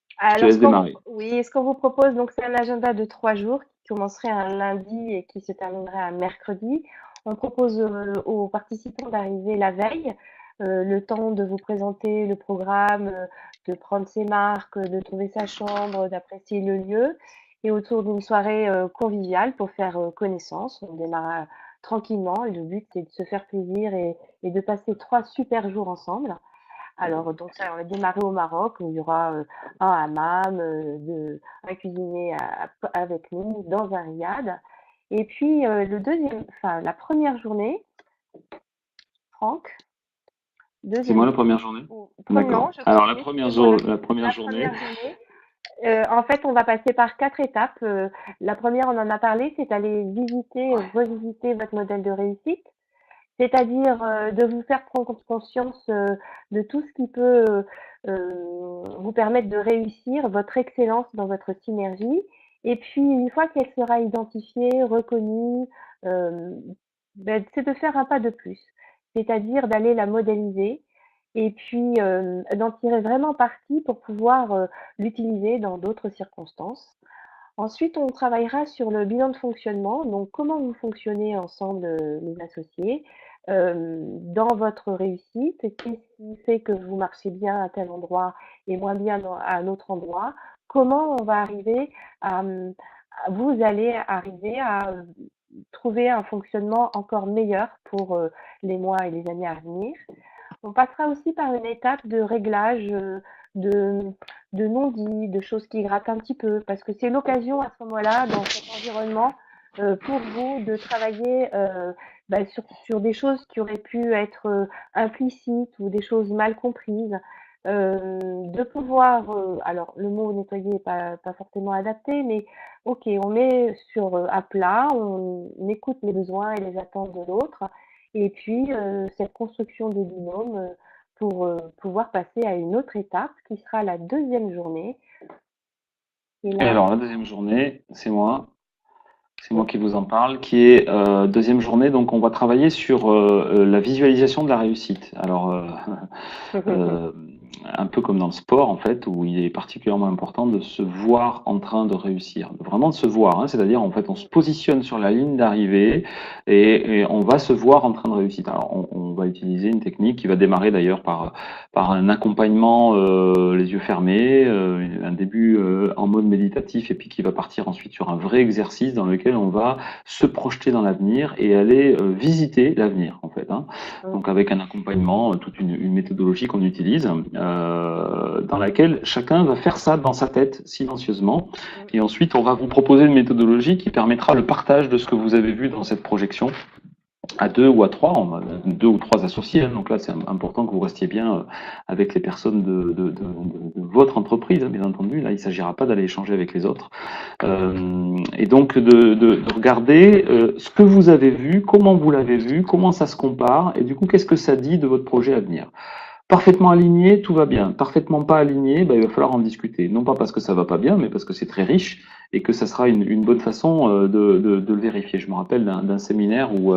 je te Alors, laisse démarrer. oui, ce qu'on vous propose, donc, c'est un agenda de 3 jours qui commencerait un lundi et qui se terminerait un mercredi. On propose aux participants d'arriver la veille, le temps de vous présenter le programme, de prendre ses marques, de trouver sa chambre, d'apprécier le lieu, et autour d'une soirée conviviale pour faire connaissance. On démarre tranquillement et le but, c'est de se faire plaisir et de passer 3 super jours ensemble. Alors, donc ça, on va démarrer au Maroc où il y aura un hammam, un cuisinier avec nous dans un riad. Et puis, la première journée, Franck, C'est moi deuxième la première journée? non, D'accord. je Alors, la continue, première, c'est moi la première la journée, première journée. En fait, on va passer par 4 étapes. La première, on en a parlé, c'est aller visiter, revisiter votre modèle de réussite. C'est-à-dire de vous faire prendre conscience de tout ce qui peut vous permettre de réussir votre excellence dans votre synergie. Et puis, une fois qu'elle sera identifiée, reconnue, euh, c'est de faire un pas de plus, c'est-à-dire d'aller la modéliser et puis d'en tirer vraiment parti pour pouvoir l'utiliser dans d'autres circonstances. Ensuite, on travaillera sur le bilan de fonctionnement, donc comment vous fonctionnez ensemble, les associés, dans votre réussite, qu'est-ce qui fait que vous marchez bien à tel endroit et moins bien à un autre endroit? Comment on va arriver à, vous allez arriver à trouver un fonctionnement encore meilleur pour les mois et les années à venir. On passera aussi par une étape de réglage de, de non-dits, de choses qui grattent un petit peu, parce que c'est l'occasion à ce moment-là, dans cet environnement, pour vous de travailler sur des choses qui auraient pu être implicites ou des choses mal comprises. De pouvoir, alors le mot nettoyer n'est pas forcément adapté, mais ok, on met sur à plat, on écoute les besoins et les attentes de l'autre, et puis, cette construction de binôme pour pouvoir passer à une autre étape qui sera la deuxième journée. Et et là, alors la deuxième journée, c'est moi. C'est moi qui vous en parle, qui est deuxième journée. Donc, on va travailler sur la visualisation de la réussite. Alors, euh, un peu comme dans le sport, en fait, où il est particulièrement important de se voir en train de réussir, vraiment de se voir. Hein, c'est-à-dire, en fait, on se positionne sur la ligne d'arrivée et on va se voir en train de réussir. Alors, on va utiliser une technique qui va démarrer d'ailleurs par un accompagnement les yeux fermés, un début en mode méditatif et puis qui va partir ensuite sur un vrai exercice dans lequel on va se projeter dans l'avenir et aller visiter l'avenir en fait. Hein. Donc avec un accompagnement, toute une méthodologie qu'on utilise dans laquelle chacun va faire ça dans sa tête silencieusement et ensuite on va vous proposer une méthodologie qui permettra le partage de ce que vous avez vu dans cette projection à 2 ou à 3, 2 ou 3 associés. Hein. Donc là, c'est important que vous restiez bien avec les personnes de votre entreprise, hein, bien entendu. Là, il ne s'agira pas d'aller échanger avec les autres. Et donc, de regarder ce que vous avez vu, comment vous l'avez vu, comment ça se compare, et du coup, qu'est-ce que ça dit de votre projet à venir. Parfaitement aligné, tout va bien. Parfaitement pas aligné, il va falloir en discuter. Non pas parce que ça va pas bien, mais parce que c'est très riche et que ça sera une bonne façon de le vérifier. Je me rappelle d'un séminaire où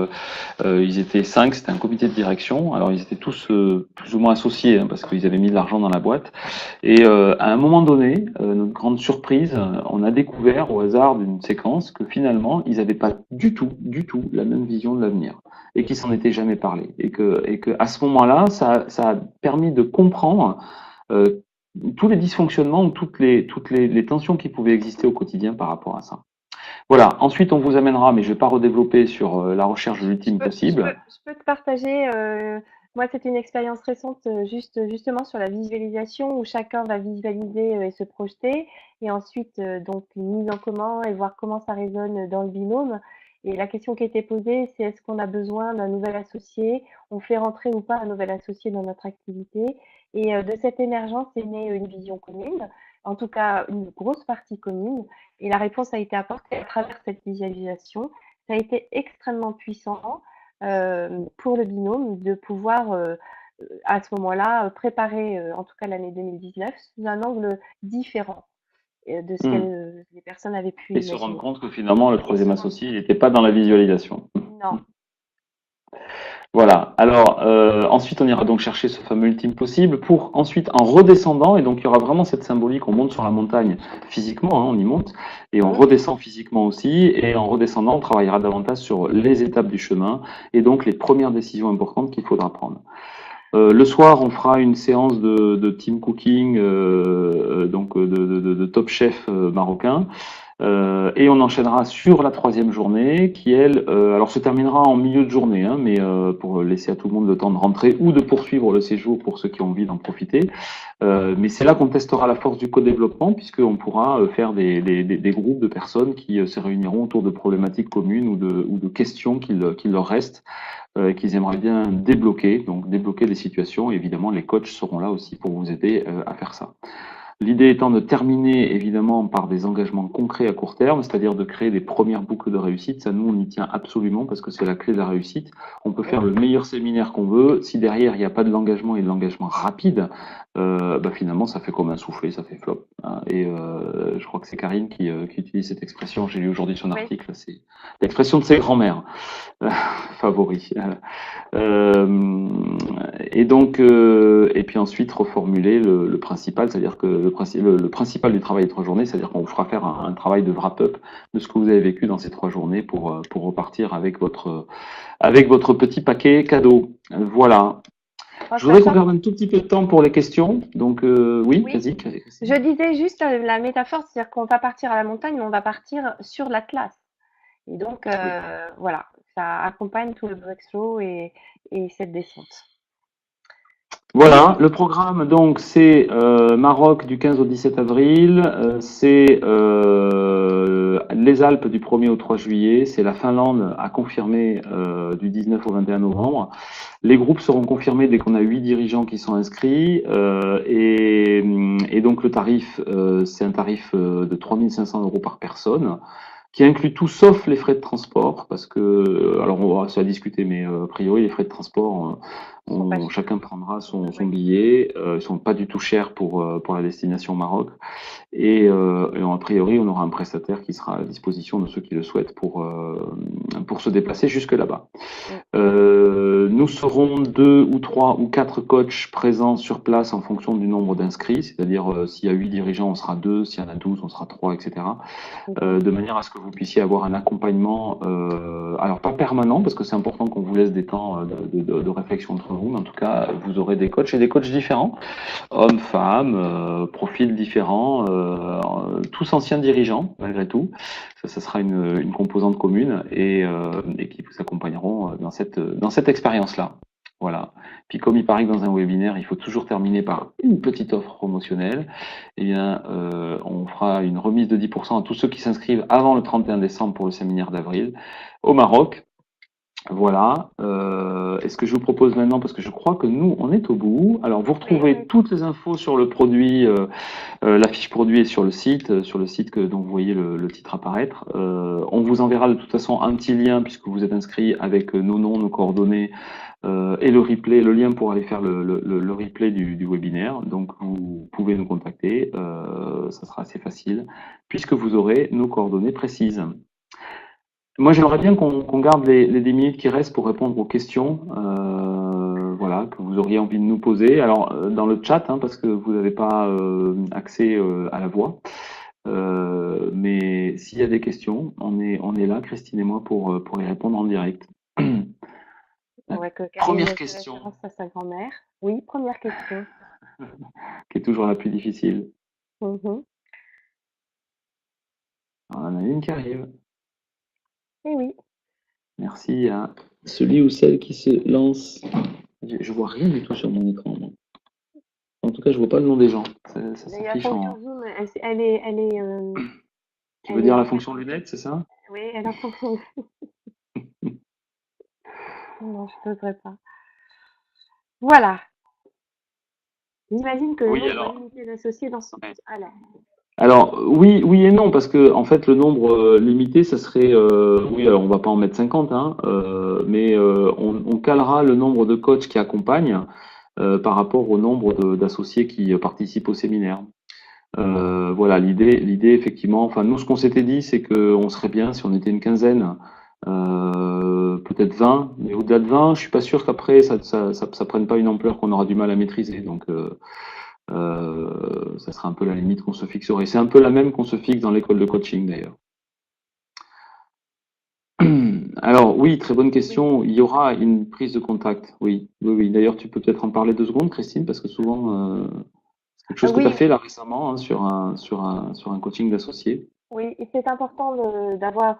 ils étaient 5, c'était un comité de direction. Alors ils étaient tous plus ou moins associés hein, parce qu'ils avaient mis de l'argent dans la boîte. Et à un moment donné, notre grande surprise, on a découvert au hasard d'une séquence que finalement ils n'avaient pas du tout la même vision de l'avenir et qu'ils s'en étaient jamais parlé. Et que à ce moment-là, ça a permis de comprendre tous les dysfonctionnements ou toutes les tensions qui pouvaient exister au quotidien par rapport à ça. Voilà. Ensuite, on vous amènera, mais je ne vais pas redévelopper sur la recherche de l'ultime possible. je peux te partager. Moi, c'est une expérience récente, justement sur la visualisation où chacun va visualiser et se projeter, et ensuite donc une mise en commun et voir comment ça résonne dans le binôme. Et la question qui était posée, c'est est-ce qu'on a besoin d'un nouvel associé? On fait rentrer ou pas un nouvel associé dans notre activité? Et de cette émergence est née une vision commune, en tout cas une grosse partie commune. Et la réponse a été apportée à travers cette visualisation. Ça a été extrêmement puissant pour le binôme de pouvoir à ce moment-là préparer en tout cas l'année 2019 sous un angle différent de ce que Hmm. les personnes avaient pu Et se rendre imaginer. compte que finalement, le Et se troisième rendre associé, il n'était pas dans la visualisation. non, Voilà. Alors, ensuite, on ira donc chercher ce fameux ultime possible pour ensuite, en redescendant, et donc il y aura vraiment cette symbolique, on monte sur la montagne physiquement, hein, on y monte, et on mmh, redescend physiquement aussi, et en redescendant, on travaillera davantage sur les étapes du chemin, et donc les premières décisions importantes qu'il faudra prendre. Le soir, on fera une séance de team cooking, donc de top chef marocain. Et on enchaînera sur la troisième journée, qui elle, alors se terminera en milieu de journée, hein, mais pour laisser à tout le monde le temps de rentrer ou de poursuivre le séjour pour ceux qui ont envie d'en profiter. Mais c'est là qu'on testera la force du co-développement, puisqu'on pourra faire des groupes de personnes qui se réuniront autour de problématiques communes ou de questions qu'il leur reste, qu'ils aimeraient bien débloquer, donc débloquer des situations. Et évidemment, les coachs seront là aussi pour vous aider à faire ça. L'idée étant de terminer évidemment par des engagements concrets à court terme, c'est-à-dire de créer des premières boucles de réussite. Ça, nous, on y tient absolument parce que c'est la clé de la réussite. On peut faire le meilleur séminaire qu'on veut. Si derrière, il n'y a pas de l'engagement et de l'engagement rapide, finalement, ça fait comme un soufflé, ça fait flop, hein. Et je crois que c'est Karine qui utilise cette expression. J'ai lu aujourd'hui son oui. article. C'est l'expression de ses grands-mères favoris. Et donc, et puis ensuite reformuler le principal, c'est-à-dire que le principal du travail des 3 journées, c'est-à-dire qu'on vous fera faire un travail de wrap-up de ce que vous avez vécu dans ces 3 journées pour repartir avec votre petit paquet cadeau. Voilà. En Je voudrais qu'on sachant, garde un tout petit peu de temps pour les questions. Donc, oui, oui, vas-y. je disais juste la métaphore, c'est-à-dire qu'on va partir à la montagne, mais on va partir sur l'Atlas. Et donc, Oui. voilà, ça accompagne tout le breakthrough et cette descente. Voilà, le programme donc c'est Maroc du 15 au 17 avril, c'est les Alpes du 1er au 3 juillet, c'est la Finlande à confirmer du 19 au 21 novembre. Les groupes seront confirmés dès qu'on a 8 dirigeants qui sont inscrits et donc le tarif c'est un tarif de 3500 € par personne qui inclut tout sauf les frais de transport, parce que, alors on va se discuter, mais a priori les frais de transport, Ils sont pas chers. chacun prendra son Oui. billet, ils sont pas du tout chers pour la destination Maroc, et a priori on aura un prestataire qui sera à la disposition de ceux qui le souhaitent pour se déplacer jusque là-bas. Mm. Nous serons 2 ou 3 ou 4 coachs présents sur place en fonction du nombre d'inscrits, c'est-à-dire s'il y a 8 dirigeants, on sera 2, s'il y en a 12, on sera 3, etc. Mhm. De manière à ce que vous puissiez avoir un accompagnement, alors pas permanent, parce que c'est important qu'on vous laisse des temps de réflexion entre vous, mais en tout cas, vous aurez des coachs et des coachs différents, hommes, femmes, profils différents, tous anciens dirigeants, malgré tout. Ça sera une composante commune et qui vous accompagneront dans cette expérience-là. Voilà. Puis comme il paraît que dans un webinaire, il faut toujours terminer par une petite offre promotionnelle, eh bien, on fera une remise de 10% à tous ceux qui s'inscrivent avant le 31 décembre pour le séminaire d'avril au Maroc. Voilà. Et ce que je vous propose maintenant, parce que je crois que nous, on est au bout. Alors, vous Oui, retrouvez toutes les infos sur le produit, la fiche produit est sur le site dont vous voyez le titre apparaître. On vous enverra de toute façon un petit lien puisque vous êtes inscrit avec nos noms, nos coordonnées et le replay, le lien pour aller faire le replay du webinaire. Donc, vous pouvez nous contacter. Ça sera assez facile puisque vous aurez nos coordonnées précises. Moi, j'aimerais bien qu'on garde les 10 minutes qui restent pour répondre aux questions, voilà, que vous auriez envie de nous poser. Alors, dans le chat, hein, parce que vous n'avez pas accès à la voix. Mais s'il y a des questions, on est là, Christine et moi, pour les répondre en direct. on La voit que première Karine fait question, référence à sa grand-mère. Oui, première question. qui est toujours la plus difficile. Mhm. Alors, on en a une qui arrive. Eh oui. Merci à celui ou celle qui se lance. Je vois rien du tout sur mon écran, moi. En tout cas, je vois pas le nom des gens. Ça La s'affiche fonction en. Zoom, Tu veux elle est dire la en fait fonction en Zoom. lunettes, c'est ça? Oui, elle a fonction. Non, je n'oserais pas. Voilà. J'imagine que le Oui, nombre alors. limité d'associés dans ce... Ouais. Alors, Alors oui, oui et non, parce que en fait le nombre limité, ça serait oui, alors on va pas en mettre 50, hein, mais on calera le nombre de coachs qui accompagnent par rapport au nombre d'associés qui participent au séminaire. Voilà, l'idée effectivement, enfin nous ce qu'on s'était dit, c'est que on serait bien si on était une quinzaine, peut-être 20, mais au-delà de 20, je suis pas sûr qu'après ça prenne pas une ampleur qu'on aura du mal à maîtriser. Donc ça sera un peu la limite qu'on se fixerait. C'est un peu la même qu'on se fixe dans l'école de coaching d'ailleurs. Alors oui, très bonne oui. question. Il y aura une prise de contact. Oui, oui, oui. D'ailleurs, tu peux peut-être en parler 2 secondes, Christine, parce que souvent c'est quelque chose que tu as Oui, fait là récemment hein, sur un coaching d'associés. oui, et c'est important d'avoir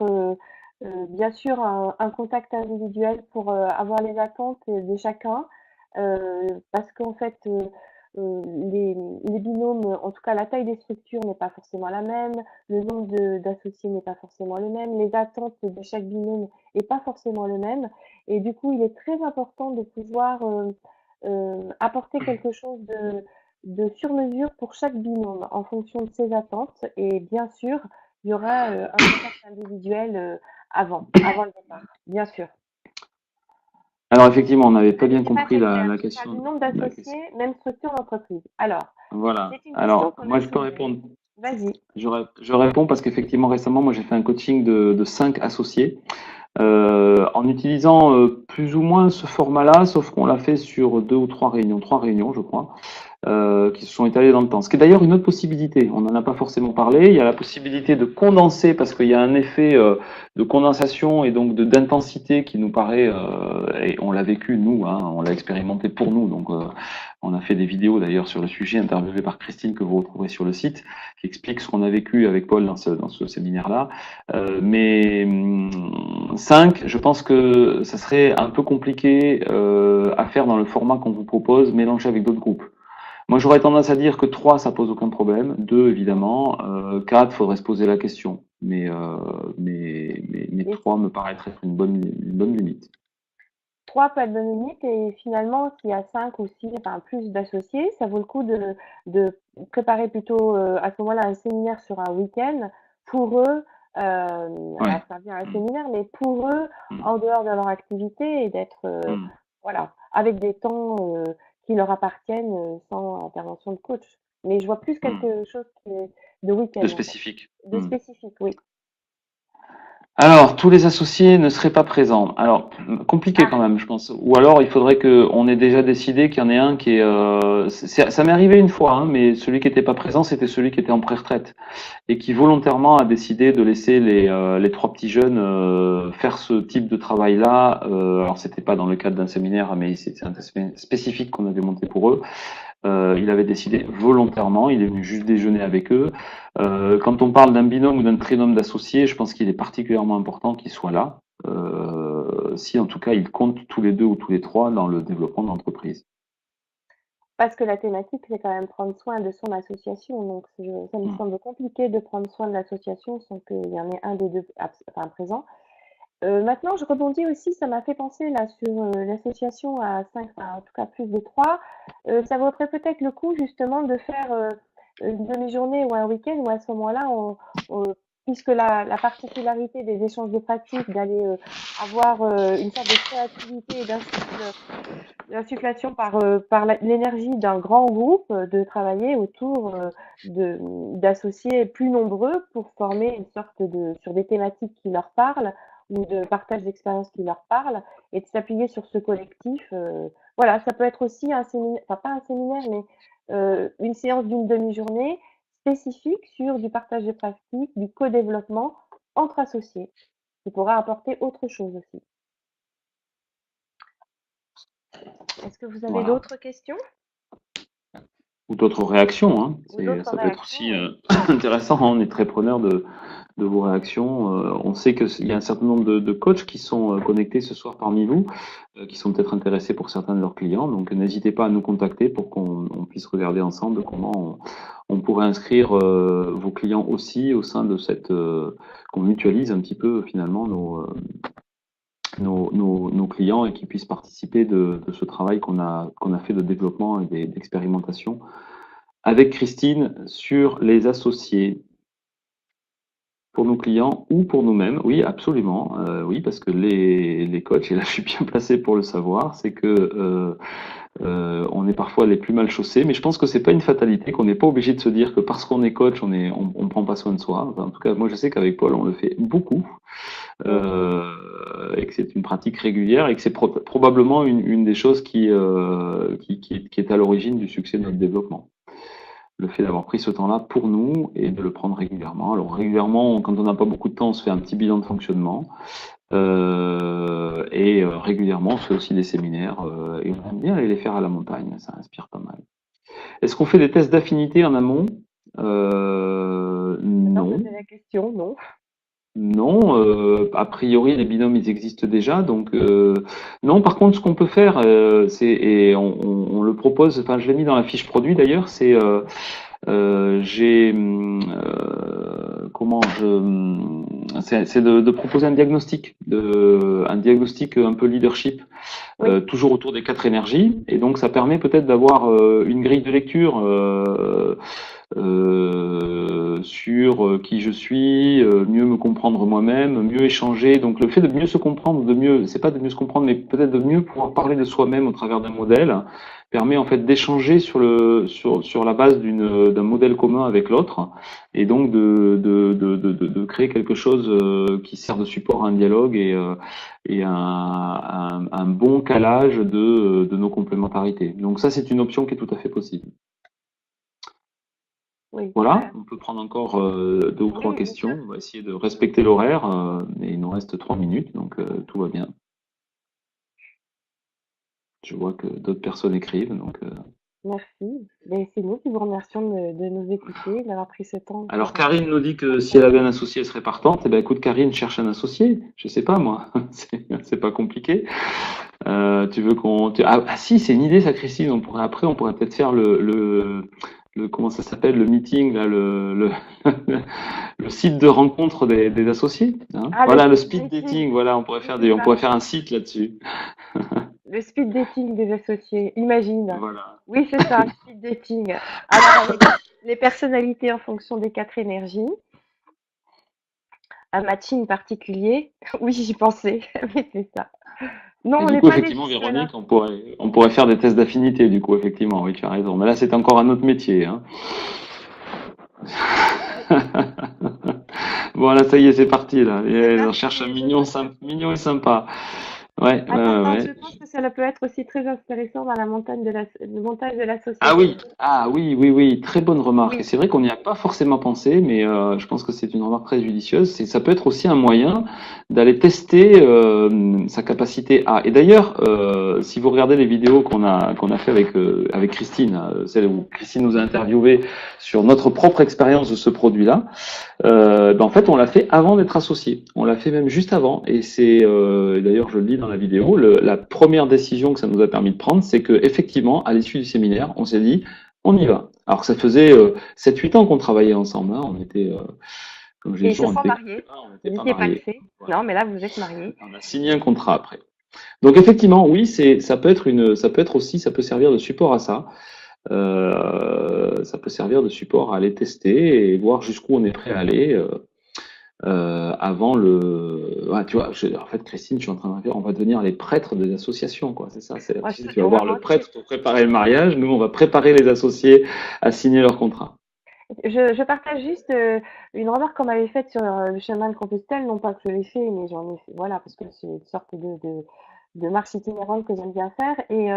bien sûr un contact individuel pour avoir les attentes de chacun, parce qu'en fait, les, les binômes, en tout cas la taille des structures n'est pas forcément la même, le nombre d'associés n'est pas forcément le même, les attentes de chaque binôme n'est pas forcément le même, et du coup, il est très important de pouvoir apporter quelque chose de sur-mesure pour chaque binôme en fonction de ses attentes. Et bien sûr, il y aura un contact individuel avant le départ, bien sûr. Alors effectivement, on n'avait pas bien N'était pas compris très clair. la Tu parles du question. nombre La question. d'associés, même structure d'entreprise. Alors, Voilà. c'est une question Alors qu'on moi a je peux soulevée. répondre. Vas-y. Je réponds parce qu'effectivement récemment, moi j'ai fait un coaching de 5 associés. En utilisant plus ou moins ce format-là, sauf qu'on l'a fait sur 2 ou 3 réunions, 3 réunions, je crois, qui se sont étalées dans le temps. Ce qui est d'ailleurs une autre possibilité. On n'en a pas forcément parlé. Il y a la possibilité de condenser parce qu'il y a un effet de condensation et donc d'intensité qui nous paraît, et on l'a vécu nous, hein, on l'a expérimenté pour nous. Donc, on a fait des vidéos d'ailleurs sur le sujet, interviewées par Christine que vous retrouverez sur le site, qui explique ce qu'on a vécu avec Paul dans ce séminaire-là. Mais 5, je pense que ça serait un peu compliqué à faire dans le format qu'on vous propose, mélangé avec d'autres groupes. Moi, j'aurais tendance à dire que 3, ça pose aucun problème. 2, évidemment. 4, faudrait se poser la question. Mais Et 3 me paraîtrait être une bonne limite. 3 peut être bonne limite et finalement, s'il y a 5 ou 6, enfin plus d'associés, ça vaut le coup de préparer plutôt à ce moment-là un séminaire sur un week-end pour eux. Ouais. Alors, ça revient à un séminaire, mais pour eux, Mm, en dehors de leur activité et d'être, mm, voilà, avec des temps qui leur appartiennent sans intervention de coach. Mais je vois plus mm. quelque chose de De week-end en fait, spécifique. de Mm. spécifique, oui. Alors, tous les associés ne seraient pas présents. Alors, compliqué Ah, quand même, je pense. Ou alors, il faudrait qu'on ait déjà décidé qu'il y en ait un qui est. Ça m'est arrivé une fois, hein, mais celui qui n'était pas présent, c'était celui qui était en pré-retraite et qui volontairement a décidé de laisser les 3 petits jeunes faire ce type de travail-là. Alors, c'était pas dans le cadre d'un séminaire, mais c'était un test spécifique qu'on avait monté pour eux. Il avait décidé volontairement, il est venu juste déjeuner avec eux. Quand on parle d'un binôme ou d'un trinôme d'associés, je pense qu'il est particulièrement important qu'ils soient là, si en tout cas ils comptent tous les 2 ou tous les 3 dans le développement de l'entreprise. parce que la thématique, c'est quand même prendre soin de son association. Donc, ça me Mm. semble compliqué de prendre soin de l'association sans qu'il y en ait un des deux enfin, présent. Maintenant, je rebondis aussi, ça m'a fait penser là sur l'association à 5, enfin, en tout cas plus de 3. Ça vaudrait peut-être le coup justement de faire une demi-journée ou un week-end où à ce moment-là, puisque la particularité des échanges de pratiques, d'aller avoir une sorte de créativité et d'insufflation par l'énergie d'un grand groupe, de travailler autour d'associés plus nombreux pour former une sorte sur des thématiques qui leur parlent ou de partage d'expériences qui leur parlent et de s'appuyer sur ce collectif. Voilà, ça peut être aussi un séminaire, enfin pas un séminaire, mais une séance d'une demi-journée spécifique sur du partage de pratiques, du co-développement entre associés, qui pourra apporter autre chose aussi. Est-ce que vous avez Voilà. d'autres questions? Ou d'autres réactions, hein. ou d'autres Ça peut être réactions. aussi intéressant, hein. On est très preneur de vos réactions. On sait qu'il y a un certain nombre de coachs qui sont connectés ce soir parmi vous, qui sont peut-être intéressés pour certains de leurs clients. Donc n'hésitez pas à nous contacter pour qu'on puisse regarder ensemble comment on pourrait inscrire vos clients aussi au sein de qu'on mutualise un petit peu finalement nos clients et qu'ils puissent participer de ce travail qu'on a fait de développement et d'expérimentation avec Christine sur les associés pour nos clients ou pour nous-mêmes. Oui, absolument. Oui, parce que les coachs, et là je suis bien placé pour le savoir, c'est que on est parfois les plus mal chaussés, mais je pense que c'est pas une fatalité, qu'on n'est pas obligé de se dire que parce qu'on est coach, on prend pas soin de soi. Enfin, en tout cas, moi je sais qu'avec Paul, on le fait beaucoup. Et que c'est une pratique régulière et que c'est probablement une des choses qui est à l'origine du succès de notre développement. Le fait d'avoir pris ce temps-là pour nous et de le prendre régulièrement. Alors régulièrement, quand on n'a pas beaucoup de temps, on se fait un petit bilan de fonctionnement. Régulièrement, on fait aussi des séminaires et on aime bien aller les faire à la montagne, ça inspire pas mal. Est-ce qu'on fait des tests d'affinité en amont? J'adore Non. poser la question, non? Non, a priori les binômes ils existent déjà, donc non. Par contre, ce qu'on peut faire, on le propose. Enfin, je l'ai mis dans la fiche produit d'ailleurs. J'ai comment c'est de proposer un diagnostic un peu leadership, Oui, toujours autour des 4 énergies. Et donc ça permet peut-être d'avoir une grille de lecture. Sur qui je suis, mieux me comprendre moi-même, mieux échanger. Donc le fait de mieux se comprendre, c'est pas de mieux se comprendre, mais peut-être de mieux pouvoir parler de soi-même au travers d'un modèle, permet en fait d'échanger sur la base d'un modèle commun avec l'autre, et donc de créer quelque chose qui sert de support à un dialogue et un bon calage de nos complémentarités. Donc ça, c'est une option qui est tout à fait possible. oui. Voilà, on peut prendre encore 2 ou 3 Oui, bien sûr. questions. On va essayer de respecter l'horaire, mais il nous reste 3 minutes, donc tout va bien. Je vois que d'autres personnes écrivent, donc. Merci. Mais c'est nous qui vous remercions de nous écouter, d'avoir pris ce temps Alors pour Karine nous dit que si elle avait un partager. associé, elle serait partante. Eh ben écoute, Karine cherche un associé. Je sais pas moi, c'est pas compliqué. Tu veux ah si, c'est une idée ça, Christine. On pourrait peut-être faire le comment ça s'appelle, le meeting là, le site de rencontre des associés, hein. Ah, le Voilà, le speed speed dating, dating. Voilà, oui, c'est on ça. pourrait faire un site là-dessus. Le speed dating des associés, imagine. Voilà. Oui, c'est ça, speed dating. Alors, avec les personnalités en fonction des 4 énergies, un matching particulier. Oui, j'y pensais, mais c'est ça. Non, Et on du n'est coup, pas des effectivement, jusque-là. Véronique, on pourrait faire des tests d'affinité, du coup, effectivement, oui, tu as raison. Mais là, c'est encore un autre métier, hein. Bon, là, ça y est, c'est parti, là. C'est Et on cherche un parti, je pense. mignon et sympa. Ouais, ouais, Attends, ouais, attends, je ouais. pense que ça peut être aussi très intéressant dans la montagne le montage de Ah l'association. oui, oui, oui, très bonne remarque. Et Oui, c'est vrai qu'on n'y a pas forcément pensé, mais je pense que c'est une remarque très judicieuse. Ça peut être aussi un moyen d'aller tester sa capacité à. Et d'ailleurs, si vous regardez les vidéos qu'on a fait avec Christine, celle où Christine nous a interviewé sur notre propre expérience de ce produit-là, en fait, on l'a fait avant d'être associé. On l'a fait même juste avant. Et d'ailleurs, je le dis dans la vidéo, la première décision que ça nous a permis de prendre, c'est que effectivement, à l'issue du séminaire, on s'est dit, on y va. Alors que ça faisait 7-8 ans qu'on travaillait ensemble, hein. On était, comme je dis et ils se toujours, sont mariés. on n'était Vous pas n'étiez pas mariés. paxés. Voilà. Non, mais là, vous êtes mariés. On a signé un contrat après. Donc effectivement, oui, ça peut servir de support à ça. Ça peut servir de support à aller tester et voir jusqu'où on est prêt à aller. Avant ouais, tu vois, en fait, Christine, je suis en train de dire, on va devenir les prêtres des associations, quoi. C'est ça. Moi, Tu sais, tu vas on va voir le mentir. prêtre pour préparer le mariage. Nous, on va préparer les associés à signer leur contrat. Je partage juste une remarque qu'on m'avait faite sur le chemin de Compostelle, non pas que je l'ai fait, mais j'en ai fait, voilà, parce que c'est une sorte de marche itinérante que j'aime bien faire. Et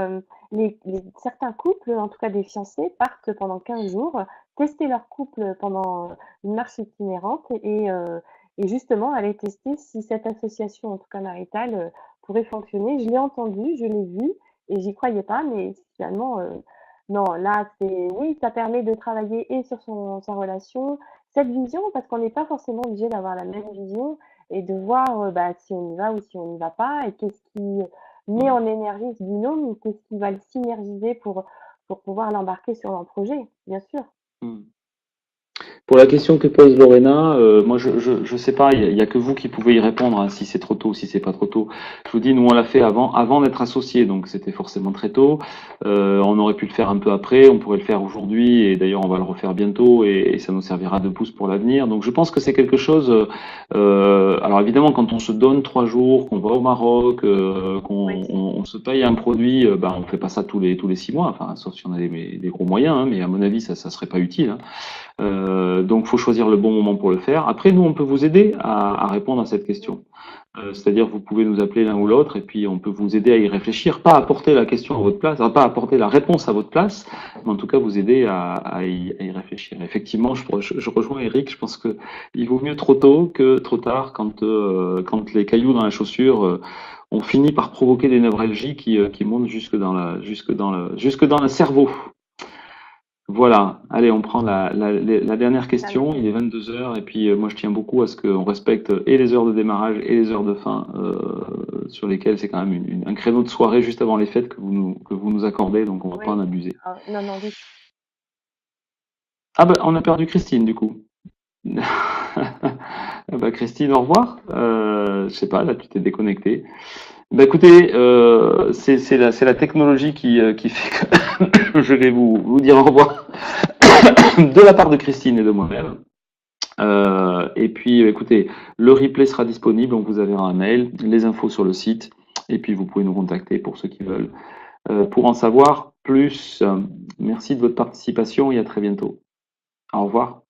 certains couples, en tout cas des fiancés, partent pendant 15 jours, tester leur couple pendant une marche itinérante et justement aller tester si cette association, en tout cas maritale, pourrait fonctionner. Je l'ai entendu, je l'ai vu et j'y croyais pas, mais finalement, Non, là, oui, ça permet de travailler et sur sa relation, cette vision, parce qu'on n'est pas forcément obligé d'avoir la même vision et de voir bah, si on y va ou si on n'y va pas et qu'est-ce qui met en énergie ce binôme ou qu'est-ce qui va le synergiser pour pouvoir l'embarquer sur un projet, bien sûr. Mm. Pour la question que pose Lorena, moi je sais pas, il y a que vous qui pouvez y répondre, hein, si c'est trop tôt, si c'est pas trop tôt. Je vous dis, nous on l'a fait avant d'être associés, donc c'était forcément très tôt. On aurait pu le faire un peu après, on pourrait le faire aujourd'hui, et d'ailleurs on va le refaire bientôt, et ça nous servira de pouce pour l'avenir. Donc je pense que c'est quelque chose. Alors évidemment, quand on se donne 3 jours, qu'on va au Maroc, Oui, on se paye un produit, ben on fait pas ça tous les 6 mois, enfin sauf si on a des gros moyens, hein, mais à mon avis ça serait pas utile, hein. Donc, faut choisir le bon moment pour le faire. Après, nous, on peut vous aider à répondre à cette question. C'est-à-dire, vous pouvez nous appeler l'un ou l'autre, et puis on peut vous aider à y réfléchir, pas apporter la question à votre place, pas apporter la réponse à votre place, mais en tout cas vous aider à y réfléchir. Effectivement, je rejoins Eric. Je pense que il vaut mieux trop tôt que trop tard, quand les cailloux dans la chaussure ont fini par provoquer des névralgies qui montent jusque dans le cerveau. Voilà, allez, on prend la dernière allez. question. Il est 22 heures et puis moi je tiens beaucoup à ce qu'on respecte et les heures de démarrage et les heures de fin sur lesquelles c'est quand même un créneau de soirée juste avant les fêtes que vous nous accordez, donc on va pas en Oui. abuser. Ah, non, non, du Ah ben on a perdu Christine du coup. Ah bah, Christine, au revoir. Je sais pas, là tu t'es déconnectée. Bah écoutez, c'est la technologie qui fait que je vais vous dire au revoir de la part de Christine et de moi-même. Et puis, écoutez, le replay sera disponible, on vous enverra un mail, les infos sur le site, et puis vous pouvez nous contacter pour ceux qui veulent, pour en savoir plus. Merci de votre participation et à très bientôt. Au revoir.